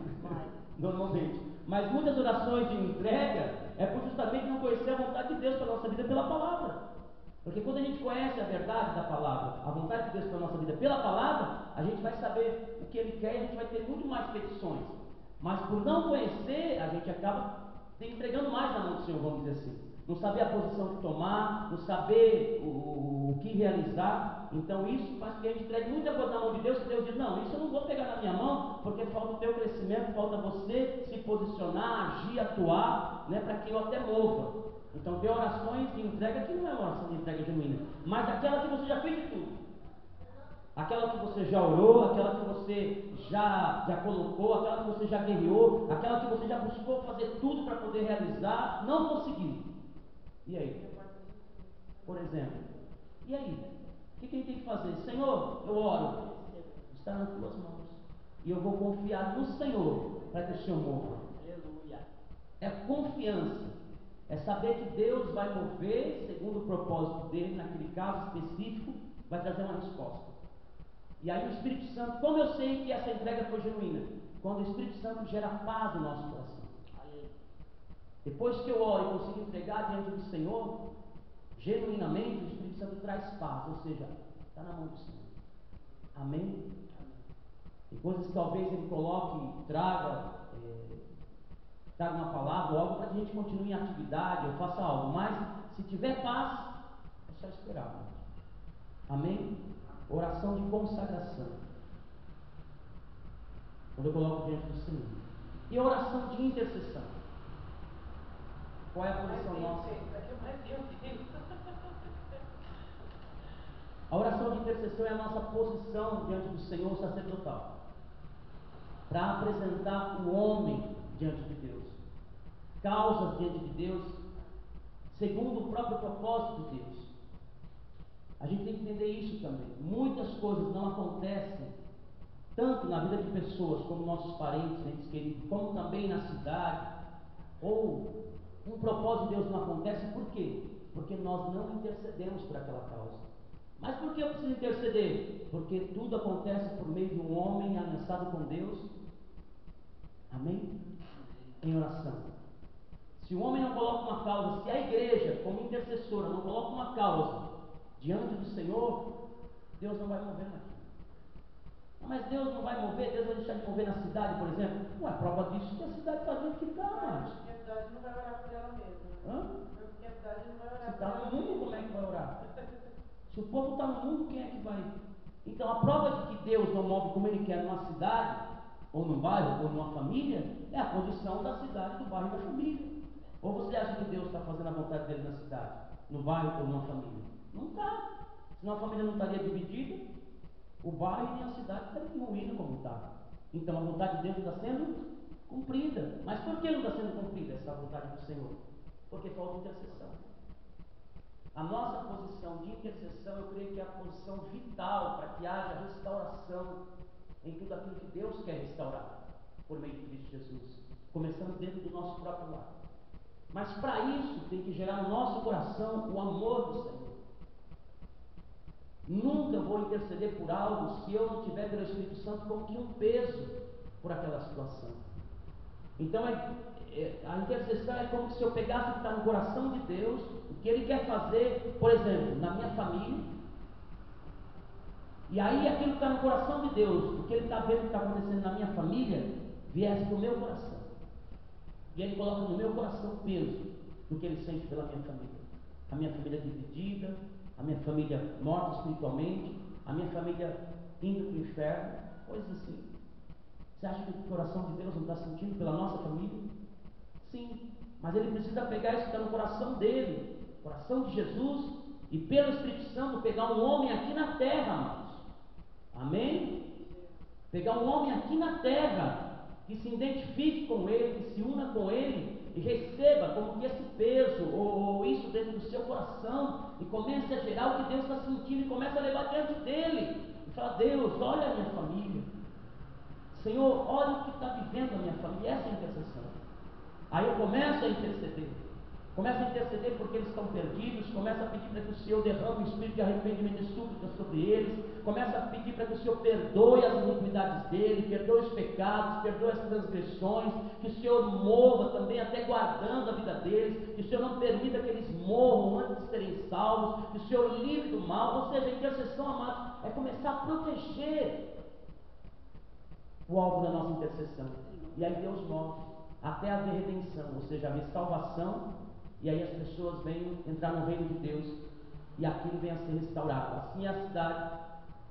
normalmente. Mas muitas orações de entrega é por justamente não conhecer a vontade de Deus para a nossa vida pela palavra. Porque quando a gente conhece a verdade da palavra, a vontade de Deus para a nossa vida pela palavra, a gente vai saber o que Ele quer e a gente vai ter muito mais petições. Mas por não conhecer, a gente acaba se entregando mais na mão do Senhor, vamos dizer assim. Não saber a posição que tomar, não saber o que realizar. Então isso faz com que a gente entregue muita coisa na mão de Deus, que Deus diz, não, isso eu não vou pegar na minha mão, porque falta o teu crescimento, falta você se posicionar, agir, atuar, né, para que eu até mova. Então tem orações de entrega que não é uma oração de entrega genuína, mas aquela que você já fez de tudo. Aquela que você já orou, aquela que você já colocou, aquela que você já guerreou, aquela que você já buscou fazer tudo para poder realizar, não conseguiu. E aí? Por exemplo, e aí? O que a gente tem que fazer? Senhor, eu oro, está nas tuas mãos, e eu vou confiar no Senhor para que o Senhor mova. Aleluia. É confiança. É saber que Deus vai mover segundo o propósito dele, naquele caso específico, vai trazer uma resposta. E aí o Espírito Santo, como eu sei que essa entrega foi genuína? Quando o Espírito Santo gera paz no nosso coração. Depois que eu oro e consigo entregar diante do Senhor, genuinamente o Espírito Santo traz paz, ou seja, está na mão do Senhor. Amém? E coisas que talvez ele coloque, traga uma palavra ou algo para que a gente continue em atividade ou faça algo, mas se tiver paz, é só esperar. Amém? Oração de consagração. Quando eu coloco diante do Senhor. E oração de intercessão. Qual é a posição nossa? A oração de intercessão é a nossa posição diante do Senhor sacerdotal, para apresentar o homem diante de Deus, causas diante de Deus, segundo o próprio propósito de Deus. A gente tem que entender isso também. Muitas coisas não acontecem tanto na vida de pessoas como nossos parentes, entes queridos, como também na cidade, ou um propósito de Deus não acontece. Por quê? Porque nós não intercedemos por aquela causa. Mas por que eu preciso interceder? Porque tudo acontece por meio de um homem aliançado com Deus. Amém? Em oração. Se o homem não coloca uma causa, se a igreja, como intercessora, não coloca uma causa diante do Senhor, Deus não vai mover naquilo. Mas Deus não vai mover, Deus vai deixar de mover na cidade, por exemplo. Ué, prova disso que a cidade está do jeito que está, mas. Porque a cidade não vai orar por ela mesma. Hã? Porque a cidade não vai orar Se por está ela no mundo, mesma. como é que vai orar? Se o povo está no mundo, quem é que vai? Então, a prova de que Deus não move como Ele quer numa cidade, ou num bairro, ou numa família, é a condição da cidade, do bairro e da família. Ou você acha que Deus está fazendo a vontade dele na cidade, no bairro ou numa família? Não está. Senão a família não estaria dividida, o bairro e a cidade estariam em ruína como está. Então a vontade de Deus está sendo cumprida. Mas por que não está sendo cumprida essa vontade do Senhor? Porque falta intercessão. A nossa posição de intercessão, eu creio que é a posição vital para que haja restauração em tudo aquilo que Deus quer restaurar por meio de Cristo Jesus, começando dentro do nosso próprio lar. Mas para isso tem que gerar no nosso coração o amor do Senhor. Nunca vou interceder por algo se eu não tiver pelo Espírito Santo como que um peso por aquela situação. Então a intercessão é como se eu pegasse o que está no coração de Deus, o que Ele quer fazer, por exemplo, na minha família, e aí aquilo que está no coração de Deus, o que Ele está vendo que está acontecendo na minha família, viesse do meu coração. E Ele coloca no meu coração o peso do que Ele sente pela minha família. A minha família dividida, a minha família morta espiritualmente, a minha família indo para o inferno, coisas assim. Você acha que o coração de Deus não está sentindo pela nossa família? Sim, mas Ele precisa pegar isso que está no coração dele, coração de Jesus, e pelo Espírito Santo pegar um homem aqui na terra, amados. Amém? Pegar um homem aqui na terra, que se identifique com Ele, que se una com Ele, e receba como que esse peso, ou isso dentro do seu coração, e comece a gerar o que Deus está sentindo, e comece a levar diante dEle, e fala: Deus, olha a minha família, Senhor, olha o que está vivendo a minha família. Essa é a intercessão. Aí eu começo a interceder, porque eles estão perdidos, começo a pedir para que o Senhor derrame o espírito de arrependimento e súplica sobre eles, começo a pedir para que o Senhor perdoe as iniquidades dele, perdoe os pecados, perdoe as transgressões, que o Senhor mova também até guardando a vida deles, que o Senhor não permita que eles morram antes de serem salvos, que o Senhor livre do mal. Ou seja, a intercessão, amados, é começar a proteger o alvo da nossa intercessão, e aí Deus move até haver redenção, ou seja, haver salvação, e aí as pessoas venham entrar no reino de Deus, e aquilo venha a ser restaurado. Assim é a cidade.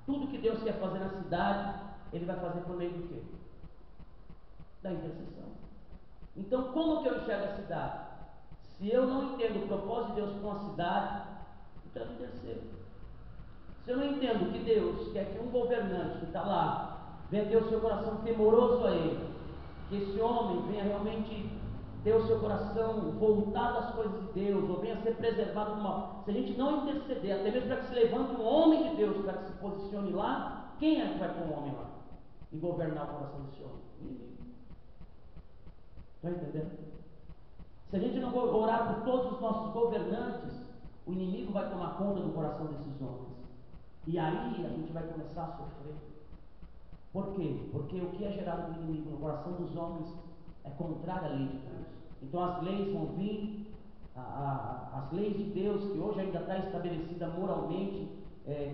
Tudo que Deus quer fazer na cidade, Ele vai fazer por meio do quê? Da intercessão. Então, como que eu enxergo a cidade? Se eu não entendo o propósito de Deus para uma cidade, então eu não intercedo. Se eu não entendo que Deus quer que um governante que está lá venha ter o seu coração temoroso a Ele, que esse homem venha realmente ter o seu coração voltado às coisas de Deus, ou venha a ser preservado do mal. Se a gente não interceder, até mesmo para que se levante um homem de Deus, para que se posicione lá, quem é que vai pôr um homem lá e governar o coração desse homem? O inimigo. Está entendendo? Se a gente não orar por todos os nossos governantes, o inimigo vai tomar conta do coração desses homens. E aí a gente vai começar a sofrer. Por quê? Porque o que é gerado do inimigo no coração dos homens é contrário à lei de Deus. Então as leis vão vir, as leis de Deus, que hoje ainda está estabelecida moralmente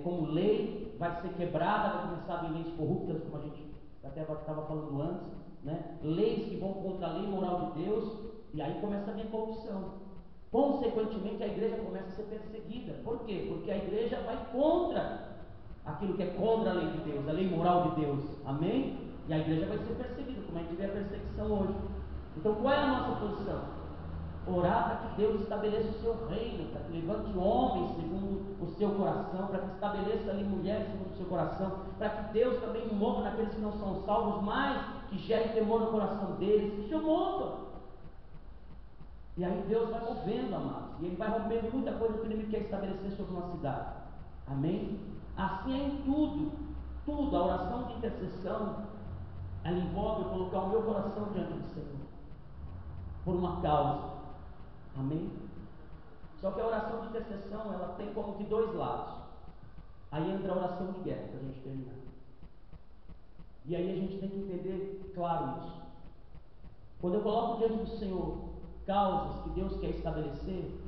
como lei, vai ser quebrada, vai começar em leis corruptas, como a gente até estava falando antes, né? Leis que vão contra a lei moral de Deus, e aí começa a vir corrupção. Consequentemente, a igreja começa a ser perseguida. Por quê? Porque a igreja vai contra aquilo que é contra a lei de Deus, a lei moral de Deus. Amém? E a igreja vai ser perseguida, como a gente vê a perseguição hoje. Então, qual é a nossa posição? Orar para que Deus estabeleça o seu reino, para que levante homens segundo o seu coração, para que estabeleça ali mulheres segundo o seu coração, para que Deus também mova naqueles que não são salvos, mas que gere temor no coração deles, que o Senhor mova. E aí Deus vai movendo, amados, e Ele vai rompendo muita coisa que o inimigo quer estabelecer sobre uma cidade. Amém? Assim é em tudo, tudo. A oração de intercessão, ela envolve eu colocar o meu coração diante do Senhor, por uma causa. Amém? Só que a oração de intercessão, ela tem como que dois lados. Aí entra a oração de guerra, para a gente terminar. E aí a gente tem que entender claro isso. Quando eu coloco diante do Senhor causas que Deus quer estabelecer,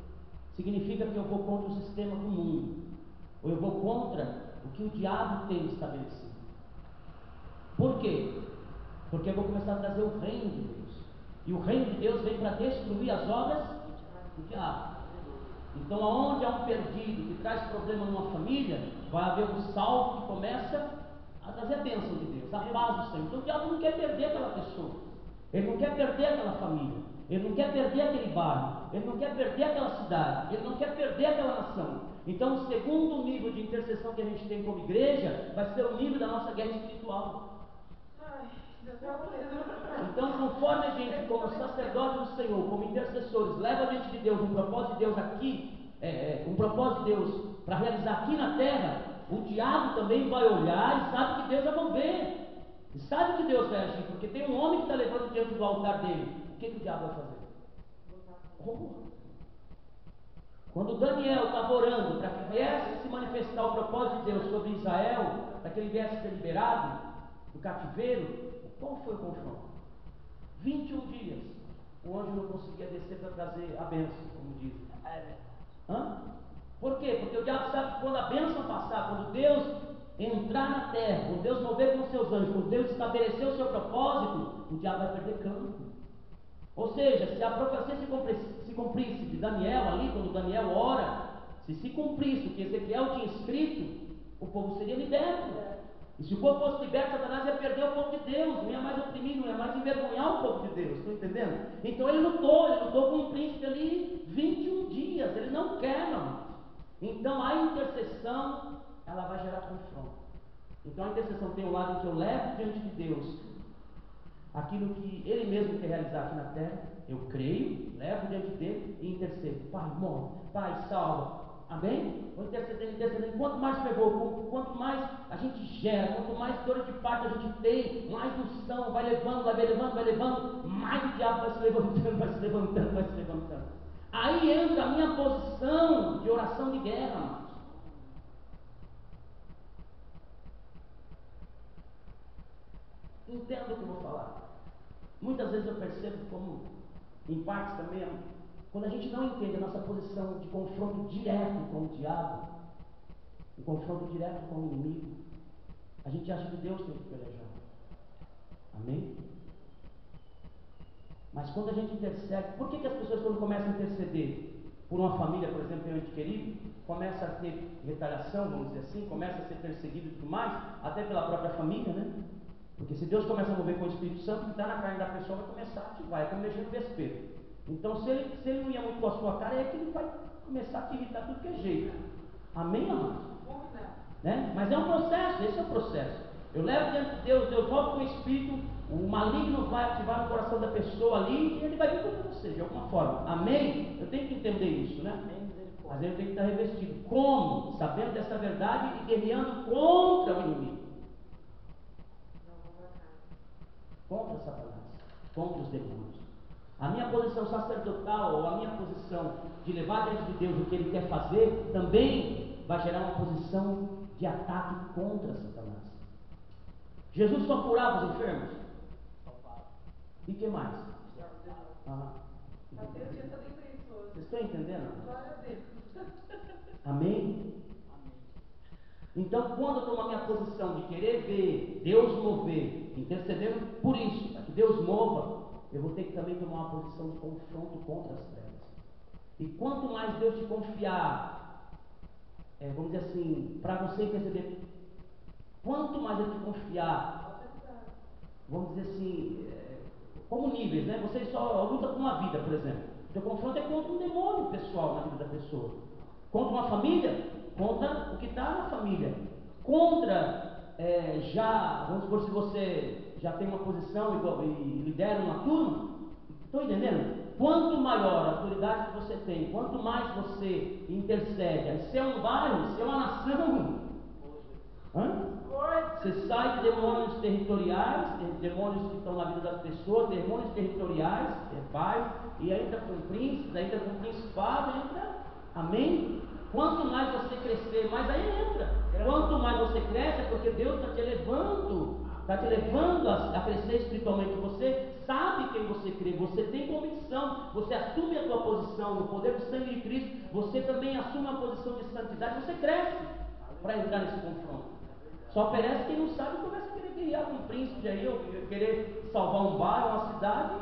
significa que eu vou contra o sistema do mundo, ou eu vou contra o que o diabo tem estabelecido. Por quê? Porque eu vou começar a trazer o reino de Deus, e o reino de Deus vem para destruir as obras do diabo. Então, aonde há um perdido que traz problema numa família, vai haver um salvo que começa a trazer a bênção de Deus, a paz do Senhor. Então, o diabo não quer perder aquela pessoa, ele não quer perder aquela família, ele não quer perder aquele bairro, ele não quer perder aquela cidade, ele não quer perder aquela nação. Então, o segundo nível de intercessão que a gente tem como igreja vai ser o nível da nossa guerra espiritual. Então, conforme a gente, como sacerdote do Senhor, como intercessores, leva diante de Deus um propósito de Deus aqui, um propósito de Deus para realizar aqui na terra, o diabo também vai olhar e sabe que Deus vai mover, e sabe que Deus vai agir, porque tem um homem que está levando diante do altar dele. O que o diabo vai fazer? Quando Daniel estava orando para que viesse se manifestar o propósito de Deus sobre Israel, para que ele viesse ser liberado do cativeiro, qual foi o confronto? 21 dias o anjo não conseguia descer para trazer a bênção, como diz. Por quê? Porque o diabo sabe que quando a bênção passar, quando Deus entrar na terra, quando Deus mover com seus anjos, quando Deus estabelecer o seu propósito, o diabo vai perder campo. Ou seja, se a profecia se cumprisse de Daniel ali, quando Daniel ora, se cumprisse o que Ezequiel tinha escrito, o povo seria liberto. E se o povo fosse liberto, Satanás ia perder o povo de Deus, não ia mais oprimir, não ia mais envergonhar o povo de Deus, estão entendendo? Então ele lutou com um príncipe ali 21 dias, ele não quer, não. Então a intercessão, ela vai gerar confronto. Então a intercessão tem um lado em que eu levo diante de Deus aquilo que Ele mesmo quer realizar aqui na terra, eu creio, levo diante dele e intercedo. Pai, morre, Pai, salva. Amém? Vou intercedendo. Quanto mais fervor, quanto mais a gente gera, quanto mais dor de parto a gente tem, mais unção vai levando, mais o diabo vai se levantando. Aí entra a minha posição de oração de guerra, amados. Entendo o que eu vou falar. Muitas vezes eu percebo como, em partes também, quando a gente não entende a nossa posição de confronto direto com o diabo, um confronto direto com o inimigo, a gente acha que Deus tem que pelejar. Amém? Mas quando a gente intercede, por que as pessoas quando começam a interceder por uma família, por exemplo, em um ente querido, começa a ter retaliação, vamos dizer assim, começa a ser perseguido e tudo mais, até pela própria família, né? Porque se Deus começa a mover com o Espírito Santo, que está na carne da pessoa, vai começar a ativar, é como mexer no vespeiro. Então, se ele não ia muito com a sua cara, é que ele vai começar a te irritar tudo que é jeito. Amém, amados? Né? Mas é um processo, esse é o processo. Eu levo diante de Deus, Deus volta com o Espírito, o maligno vai ativar no coração da pessoa ali, e ele vai vir contra você, de alguma forma. Amém? Eu tenho que entender isso, né? Mas eu tenho que estar revestido. Como? Sabendo dessa verdade e guerreando contra o inimigo. Contra Satanás, contra os demônios. A minha posição sacerdotal, ou a minha posição de levar diante de Deus o que Ele quer fazer, também vai gerar uma posição de ataque contra Satanás. Jesus só curava os enfermos? E o que mais? Mateus tinha também isso hoje. Vocês estão entendendo? Glória a Deus. Amém? Então, quando eu tomo a minha posição de querer ver Deus mover, intercedendo por isso, para que Deus mova, eu vou ter que também tomar uma posição de confronto contra as trevas. E quanto mais Deus te confiar, vamos dizer assim, para você interceder, quanto mais Ele te confiar, vamos dizer assim, como níveis, né? Você só luta com uma vida, por exemplo. O teu confronto é contra um demônio pessoal na vida da pessoa. Contra uma família, contra o que está na família. Contra, vamos supor, se você já tem uma posição e lidera uma turma, estão entendendo? Quanto maior a autoridade que você tem, quanto mais você intercede, se é um bairro, se é uma nação, você sai de demônios territoriais, demônios que estão na vida das pessoas, demônios territoriais, bairro, e entra com príncipes, entra com principado, entra, amém? Quanto mais você crescer, mais aí entra. Quanto mais você cresce, é porque Deus está te levando a crescer espiritualmente. Você sabe quem você crê, você tem convicção, você assume a tua posição no poder do sangue de Cristo, você também assume a posição de santidade, você cresce para entrar nesse confronto. Só perece quem não sabe e começa a querer guerrear com um príncipe aí, ou querer salvar um bairro, uma cidade,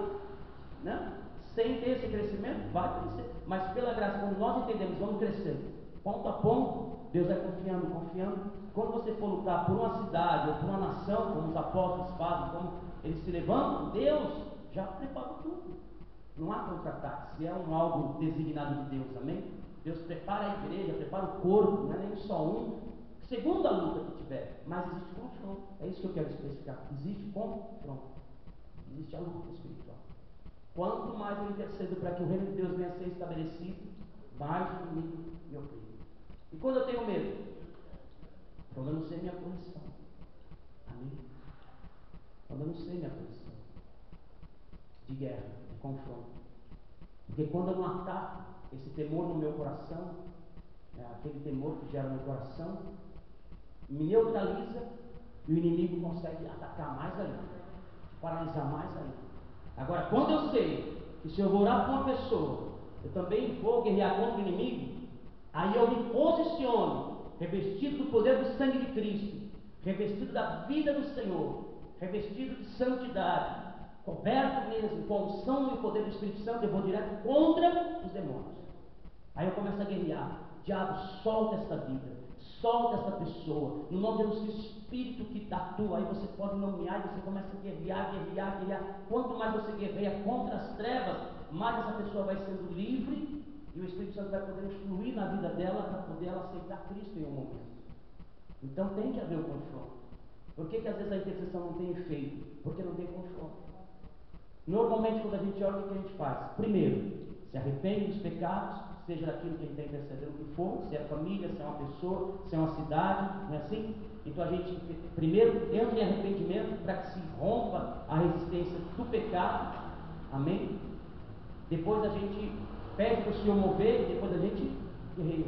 né? Sem ter esse crescimento, vai crescer. Mas pela graça, quando nós entendemos, vamos crescer. Ponto a ponto, Deus vai confiando. Quando você for lutar por uma cidade ou por uma nação, como os apóstolos fazem, como eles se levantam, Deus já preparou tudo. Não há contra-ataque, se é algo designado de Deus, amém? Deus prepara a igreja, prepara o corpo, não é nem só um, segundo a luta que tiver, mas existe confronto. É isso que eu quero especificar. Existe confronto, existe a luta espiritual. Quanto mais eu intercedo para que o reino de Deus venha a ser estabelecido, mais o inimigo me oprime. E quando eu tenho medo? Quando eu não sei minha posição. Amém? Quando eu não sei minha posição de guerra, de confronto. Porque quando eu não ataco esse temor no meu coração, aquele temor que gera no meu coração, me neutraliza e o inimigo consegue atacar mais ainda, paralisar mais ainda. Agora, quando eu sei que se eu vou orar por uma pessoa, eu também vou guerrear contra o inimigo, aí eu me posiciono, revestido do poder do sangue de Cristo, revestido da vida do Senhor, revestido de santidade, coberto mesmo com a unção e o poder do Espírito Santo, eu vou direto contra os demônios. Aí eu começo a guerrear. Diabo, solta esta vida, solta esta pessoa, no nome de Jesus, que espírito que atua, aí você pode nomear e você começa a guerrear. Quanto mais você guerreia contra as trevas, mais essa pessoa vai sendo livre e o Espírito Santo vai poder fluir na vida dela para poder ela aceitar Cristo em um momento. Então tem que haver o confronto. Por que às vezes a intercessão não tem efeito? Porque não tem confronto. Normalmente quando a gente ora, o que a gente faz? Primeiro, se arrepende dos pecados, seja daquilo que a gente está intercedendo, o que for, se é família, se é uma pessoa, se é uma cidade, não é assim? Então a gente primeiro entra em arrependimento para que se rompa a resistência do pecado, amém? Depois a gente pede para o Senhor mover, e depois a gente guerreia.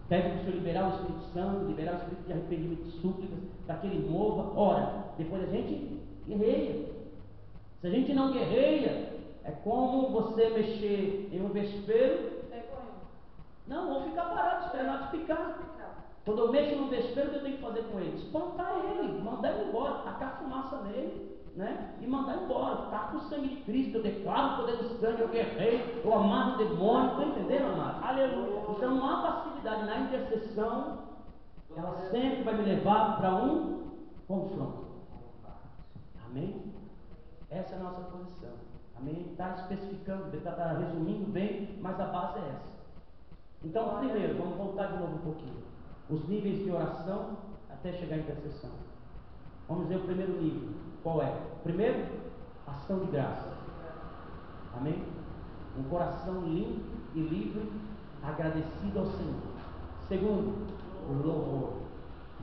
Pede para o Senhor liberar o Espírito Santo, liberar o Espírito de arrependimento e súplicas, para que Ele mova, ora, depois a gente guerreia. Se a gente não guerreia, é como você mexer em um vespeiro. Não, vou ficar parado, esperando de picar. Quando eu mexo no vespeiro, o que eu tenho que fazer com ele? Espantar ele, mandar ele embora, tacar fumaça nele, né? E mandar embora. Taca o sangue de Cristo, eu declaro o poder do sangue, eu guerrei, eu amarro o demônio. Estão entendendo, amado? Aleluia. Então não há passividade na intercessão, ela sempre vai me levar para um confronto. Amém? Essa é a nossa posição. Amém? Está especificando, está resumindo bem, mas a base é essa. Então, primeiro, vamos voltar de novo um pouquinho. Os níveis de oração até chegar à intercessão. Vamos ver o primeiro nível. Qual é? Primeiro, ação de graça. Amém? Um coração limpo e livre, agradecido ao Senhor. Segundo, o louvor.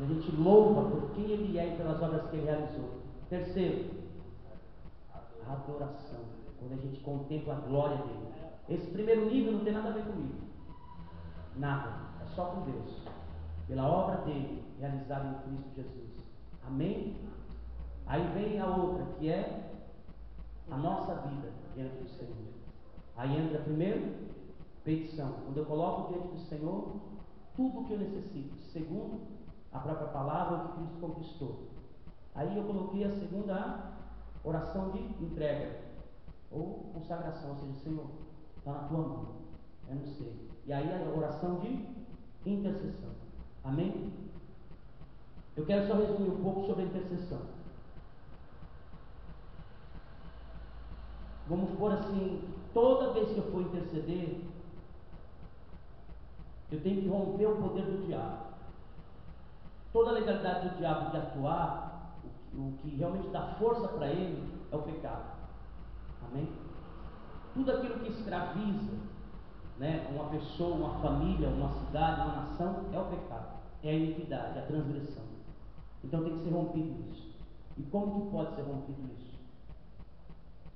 A gente louva por quem Ele é e pelas obras que Ele realizou. Terceiro, a adoração. Quando a gente contempla a glória dele. Esse primeiro nível não tem nada a ver comigo. Nada. É só com Deus. pela obra dele, realizada em Cristo Jesus. Amém? Aí vem a outra, que é a nossa vida diante do Senhor. Aí entra primeiro, petição. Quando eu coloco diante do Senhor tudo o que eu necessito, segundo a própria palavra, o que Cristo conquistou. Aí eu coloquei a segunda, oração de entrega, ou consagração, ou seja, Senhor, está na tua mão, eu não sei. E aí a oração de intercessão. Amém? Eu quero só resumir um pouco sobre a intercessão. Vamos pôr assim, toda vez que eu for interceder, eu tenho que romper o poder do diabo. Toda a legalidade do diabo de atuar, o que realmente dá força para ele é o pecado. Amém? Tudo aquilo que escraviza, né, uma pessoa, uma família, uma cidade, uma nação, é o pecado, é a iniquidade, é a transgressão. Então tem que ser rompido isso. E como que pode ser rompido isso?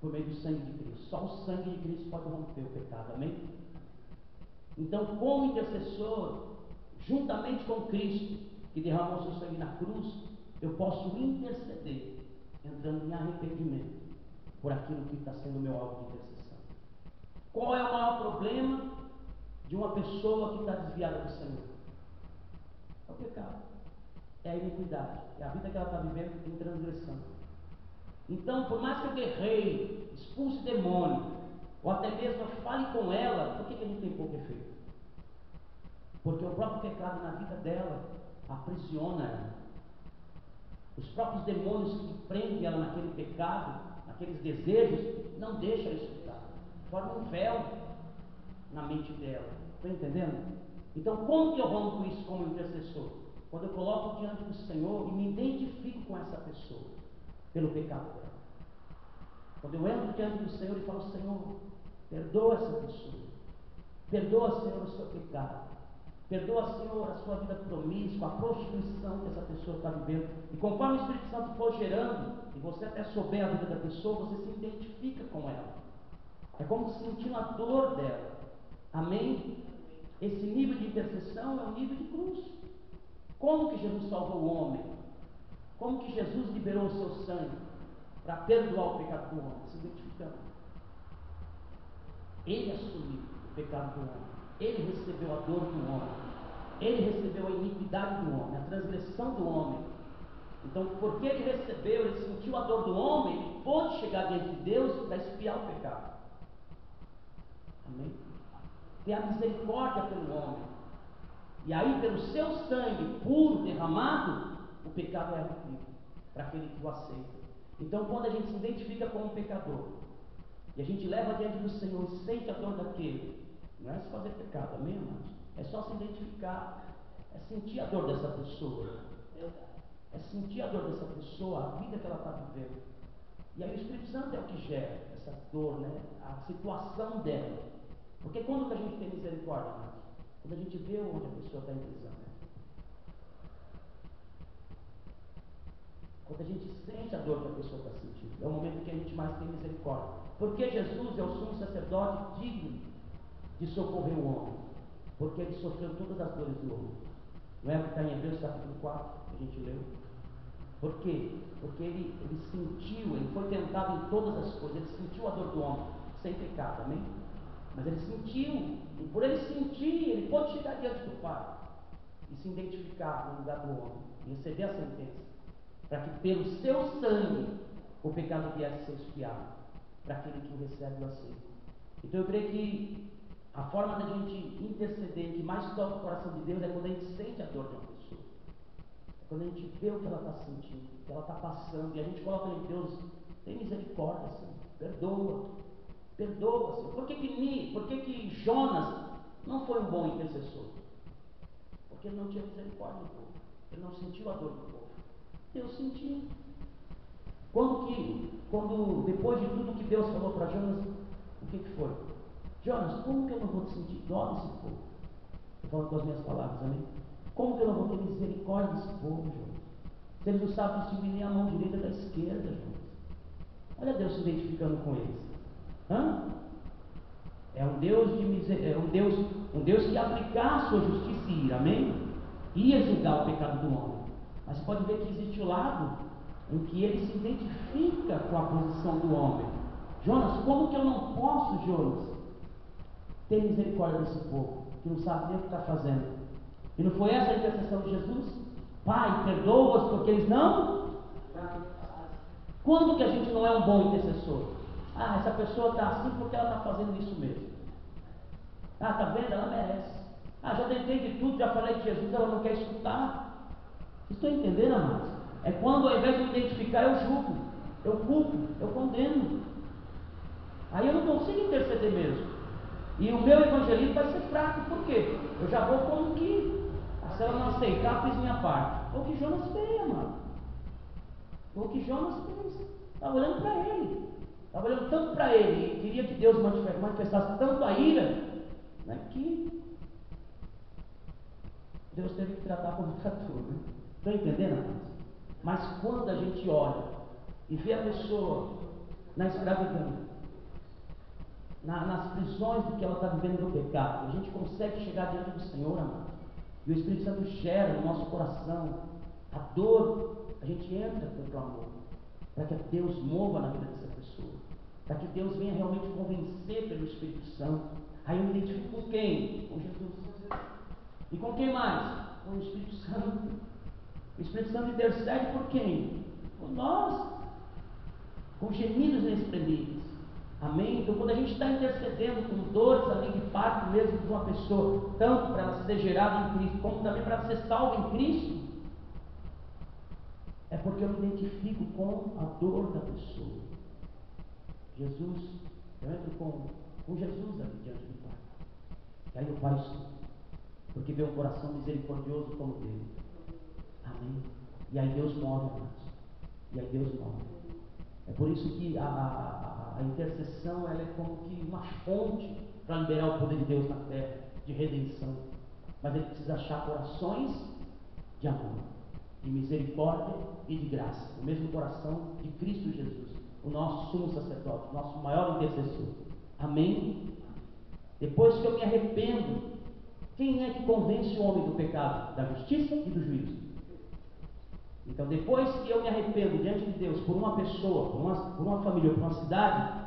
Por meio do sangue de Cristo. Só o sangue de Cristo pode romper o pecado. Amém? Então, como intercessor, juntamente com Cristo, que derramou seu sangue na cruz, eu posso interceder, entrando em arrependimento por aquilo que está sendo o meu alvo de intercessão. Qual é o maior problema de uma pessoa que está desviada do Senhor? É o pecado, é a iniquidade, é a vida que ela está vivendo em transgressão. Então, por mais que eu guerreie, expulse demônio, ou até mesmo eu fale com ela, por que a gente tem pouco efeito? Porque o próprio pecado na vida dela aprisiona ela. Os próprios demônios que prendem ela naquele pecado, naqueles desejos, não deixam ela escutar. Formam um véu na mente dela. Estão entendendo? Então, como que eu rompo isso como intercessor? Quando eu coloco diante do Senhor e me identifico com essa pessoa, pelo pecado dela. Quando eu entro diante do Senhor e falo, Senhor, perdoa essa pessoa. Perdoa, Senhor, o seu pecado. Perdoa, Senhor, a sua vida promíscua, a prostituição que essa pessoa está vivendo. E conforme o Espírito Santo for gerando, e você até souber a vida da pessoa, você se identifica com ela. É como sentir a dor dela. Amém? Esse nível de intercessão é um nível de cruz. Como que Jesus salvou o homem? Como que Jesus liberou o seu sangue para perdoar o pecado do homem? Se identificando. Ele assumiu o pecado do homem. Ele recebeu a dor do homem. Ele recebeu a iniquidade do homem, a transgressão do homem. Então, porque ele recebeu, ele sentiu a dor do homem, ele pôde chegar diante de Deus para expiar o pecado. Amém? Ter a misericórdia pelo homem. E aí, pelo seu sangue puro derramado, o pecado é remitido para aquele que o aceita. Então, quando a gente se identifica como um pecador, e a gente leva diante do Senhor e sente a dor daquele, não é se fazer pecado, amém, amados? É só se identificar, é sentir a dor dessa pessoa, é sentir a dor dessa pessoa, a vida que ela está vivendo. E aí o Espírito Santo é o que gera essa dor, né? A situação dela. Porque quando que a gente tem misericórdia, amados? Quando a gente vê onde a pessoa está em prisão, né? Quando a gente sente a dor que a pessoa está sentindo, é o momento que a gente mais tem misericórdia. Porque Jesus é o sumo sacerdote digno de socorrer o homem, porque ele sofreu todas as dores do homem. Não é o que está em Hebreus capítulo 4, que a gente leu? Por quê? Porque ele sentiu, ele foi tentado em todas as coisas, ele sentiu a dor do homem, sem pecado, amém? Mas ele sentiu, e por ele sentir, ele pode chegar diante do Pai e se identificar no lugar do homem, e receber a sentença, para que pelo seu sangue o pecado viesse a ser expiado, para aquele que o recebe e o aceita. Então eu creio que a forma da gente interceder, que mais toca o coração de Deus, é quando a gente sente a dor de uma pessoa. É quando a gente vê o que ela está sentindo, o que ela está passando, e a gente coloca em Deus, tem misericórdia, Senhor, perdoa, perdoa, Senhor. Por que que Jonas não foi um bom intercessor? Porque ele não tinha misericórdia do povo, ele não sentiu a dor do povo. Deus sentiu. Quando depois de tudo que Deus falou para Jonas, o que foi? Jonas, como que eu não vou sentir dó desse povo? Estou falando com as minhas palavras, amém? Como que eu não vou ter misericórdia desse povo, Jonas? Se eles não sabem distinguir nem a mão direita da esquerda, Jonas. Olha Deus se identificando com eles. É um Deus de misericórdia, um Deus que aplicar a sua justiça e ira, amém? ia julgar o pecado do homem. Mas você pode ver que existe o lado em que ele se identifica com a posição do homem. Jonas, como que eu não posso, Jonas, ter misericórdia desse povo, que não sabe nem o que está fazendo? E não foi essa a intercessão de Jesus? Pai, perdoa-os porque eles não... Quando que a gente não é um bom intercessor? Ah, essa pessoa está assim porque ela está fazendo isso mesmo. Ah, está vendo? Ela merece. Ah, já tentei de tudo, já falei de Jesus, ela não quer escutar. Vocês estão entendendo, amados? É quando ao invés de me identificar, eu julgo, eu culpo, eu condeno. Aí eu não consigo interceder mesmo. E o meu evangelismo vai ser fraco, por quê? Eu já vou como que, se ela não aceitar, fiz minha parte. Foi o que Jonas fez, amado. Foi o que Jonas fez. Estava olhando para ele. Estava olhando tanto para ele. E queria que Deus manifestasse tanto a ira, né, que Deus teve que tratar como tratou, né? Estão entendendo, amados? Mas quando a gente olha e vê a pessoa na escravidão, nas prisões do que ela está vivendo no pecado, a gente consegue chegar diante do Senhor, amado. E o Espírito Santo gera no nosso coração a dor, a gente entra com o clamor, para que Deus mova na vida dessa pessoa, para que Deus venha realmente convencer pelo Espírito Santo. Aí eu me identifico com quem? Com Jesus. E com quem mais? Com o Espírito Santo. O Espírito Santo intercede por quem? Por nós, com gemidos inexprimíveis. Amém? Então, quando a gente está intercedendo com dores ali de parto mesmo de uma pessoa, tanto para ela ser gerada em Cristo, como também para ela ser salva em Cristo, é porque eu me identifico com a dor da pessoa. Jesus, eu entro com Jesus ali diante do Pai. E aí o Pai escuta, porque vê um coração misericordioso como o dele. Amém? E aí Deus move, amados. E aí Deus move. É por isso que a intercessão ela é como que uma fonte para liberar o poder de Deus na terra, de redenção. Mas ele precisa achar corações de amor, de misericórdia e de graça. O mesmo coração de Cristo Jesus, o nosso sumo sacerdote, o nosso maior intercessor. Amém? Depois que eu me arrependo, quem é que convence o homem do pecado, da justiça e do juízo? Então, depois que eu me arrependo diante de Deus por uma pessoa, por uma família ou por uma cidade,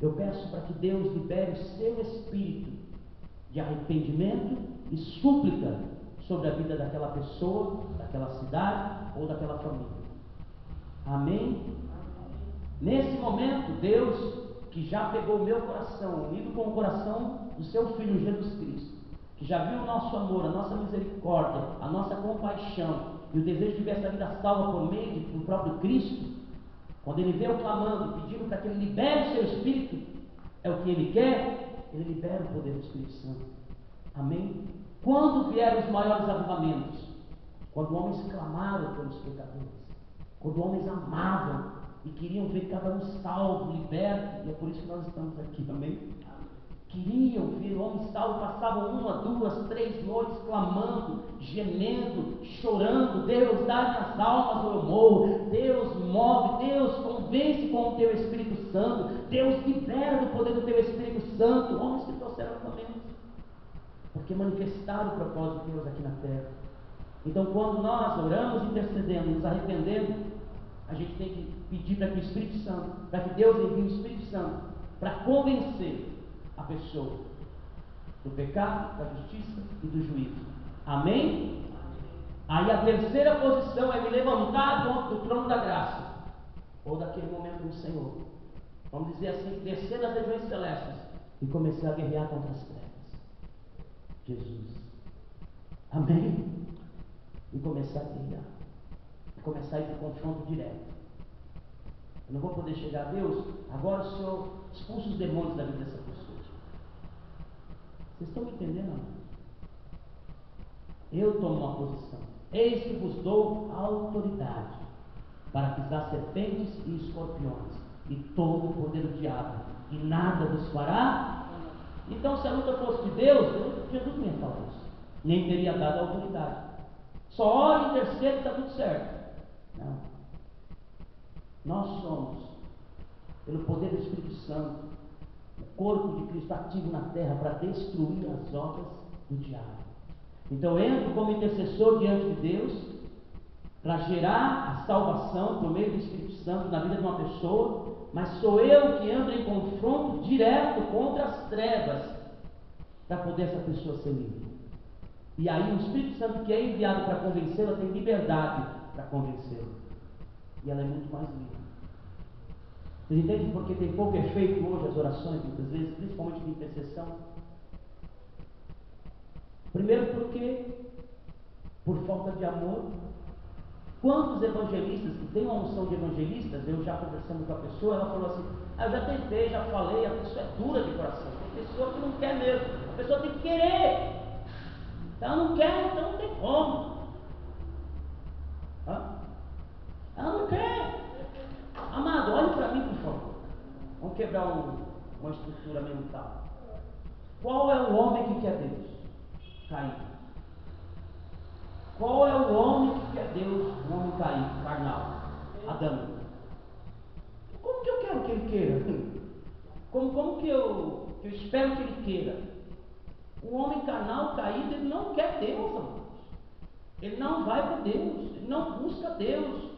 eu peço para que Deus libere o seu espírito de arrependimento e súplica sobre a vida daquela pessoa, daquela cidade ou daquela família. Amém? Nesse momento, Deus, que já pegou o meu coração, unido com o coração do seu Filho Jesus Cristo, que já viu o nosso amor, a nossa misericórdia, a nossa compaixão, e o desejo de ver essa vida salva por meio do próprio Cristo, quando ele vê eu clamando, pedindo para que ele libere o seu Espírito, é o que ele quer, ele libera o poder do Espírito Santo. Amém? Quando vieram os maiores avivamentos? Quando homens clamaram pelos pecadores, quando homens amavam e queriam ver cada um salvo, liberto, e é por isso que nós estamos aqui, amém? Queriam ver homens salvos, passavam 1, 2, 3 noites clamando, gemendo, chorando. Deus, dá-me as almas ou eu morro. Deus move, Deus convence com o teu Espírito Santo. Deus libera do poder do teu Espírito Santo. Homens que trouxeram avivamentos, porque manifestaram o propósito de Deus aqui na terra. Então, quando nós oramos, intercedendo, nos arrependendo, a gente tem que pedir para que o Espírito Santo, para que Deus envie o Espírito Santo para convencer a pessoa do pecado, da justiça e do juízo. Amém? Aí a terceira posição é me levantar do trono da graça, ou daquele momento do Senhor, vamos dizer assim, descer das regiões celestes e começar a guerrear contra as trevas. Jesus. Amém? E começar a guerrear, e começar a ir para o confronto direto. Eu não vou poder chegar a Deus, agora o Senhor expulsa os demônios da vida dessa pessoa. Vocês estão me entendendo, amor? Eu tomo uma posição. Eis que vos dou autoridade para pisar serpentes e escorpiões e todo o poder do diabo, e nada vos fará. Então, se a luta fosse de Deus, Jesus não ia falar isso, nem teria dado autoridade. Só ora e intercede e está tudo certo. Não. Nós somos, pelo poder do Espírito Santo, o corpo de Cristo ativo na terra para destruir as obras do diabo. Então eu entro como intercessor diante de Deus para gerar a salvação por meio do Espírito Santo na vida de uma pessoa, mas sou eu que entro em confronto direto contra as trevas para poder essa pessoa ser livre. E aí o Espírito Santo que é enviado para convencê-la tem liberdade para convencê-la. E ela é muito mais livre. Vocês entendem porque tem pouco efeito hoje as orações, muitas vezes, principalmente de intercessão? Primeiro porque, por falta de amor, quantos evangelistas que têm uma unção de evangelistas, eu já conversando com a pessoa, ela falou assim, eu já tentei, já falei, a pessoa é dura de coração, tem pessoa que não quer mesmo, a pessoa tem que querer, ela não quer, então não tem como. Ela não quer. Amado, olhe para mim, por favor. Vamos quebrar uma estrutura mental. Qual é o homem que quer Deus? Caim. Qual é o homem que quer Deus? O homem caído, carnal, Adão. Como que eu quero que ele queira? Como que eu espero que ele queira? O homem carnal caído, ele não quer Deus, amados. Ele não vai para Deus, ele não busca Deus.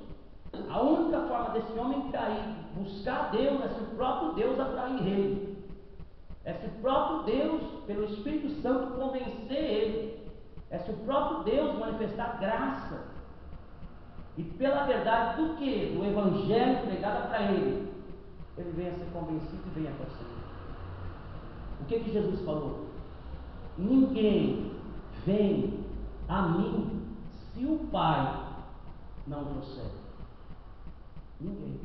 A única forma desse homem caído buscar Deus é se o próprio Deus atrair ele. É se o próprio Deus, pelo Espírito Santo, convencer ele. É se o próprio Deus manifestar graça. E pela verdade do que? Do Evangelho pregado para ele, ele venha a ser convencido e venha para o Senhor. O que Jesus falou? Ninguém vem a mim se o Pai não trouxer. Ninguém.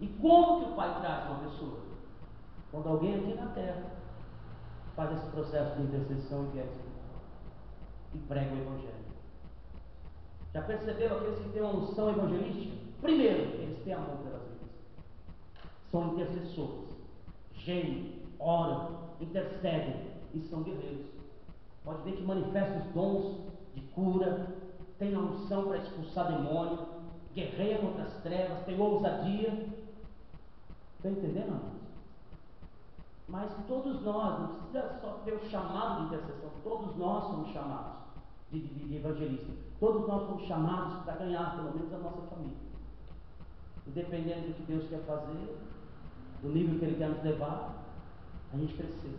E como que o Pai traz uma pessoa? Quando alguém aqui na terra faz esse processo de intercessão e viés e prega o Evangelho. Já perceberam aqueles que têm uma unção evangelística? Primeiro, eles têm amor pelas vidas. São intercessores. Gemem, oram, intercedem e são guerreiros. Pode ver que manifestam os dons de cura, tem a unção para expulsar demônio, guerreia contra as trevas, tem ousadia. Estão entendendo, amados? Mas todos nós, não precisa só ter o chamado de intercessão, todos nós somos chamados de evangelista. Todos nós somos chamados para ganhar pelo menos a nossa família. E dependendo do que Deus quer fazer, do nível que Ele quer nos levar, a gente precisa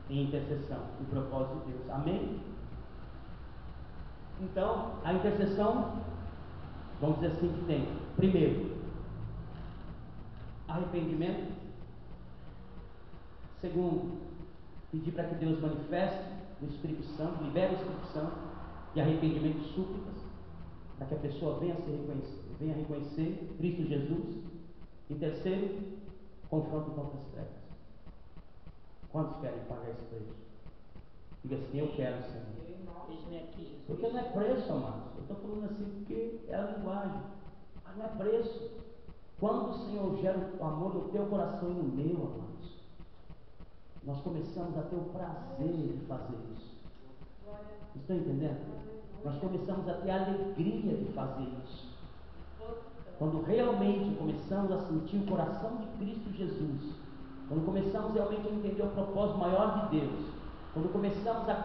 em intercessão, em propósito de Deus. Amém? Então, a intercessão, vamos dizer assim, que tem, primeiro, arrependimento. Segundo, pedir para que Deus manifeste o Espírito Santo, libere o Espírito Santo, e arrependimento e súplicas, para que a pessoa venha a reconhecer Cristo Jesus. E terceiro, confronto contra as trevas. Quantos querem pagar esse preço? Diga assim, eu quero, Senhor. Eis-me aqui, Jesus. Porque não é preço, amados. Eu estou falando assim porque é a linguagem. Mas não é preço. Quando o Senhor gera o amor no teu coração e no meu, amados, nós começamos a ter o prazer de fazer isso. Estão entendendo? Nós começamos a ter a alegria de fazer isso. Quando realmente começamos a sentir o coração de Cristo Jesus, quando começamos realmente a entender o propósito maior de Deus, quando começamos a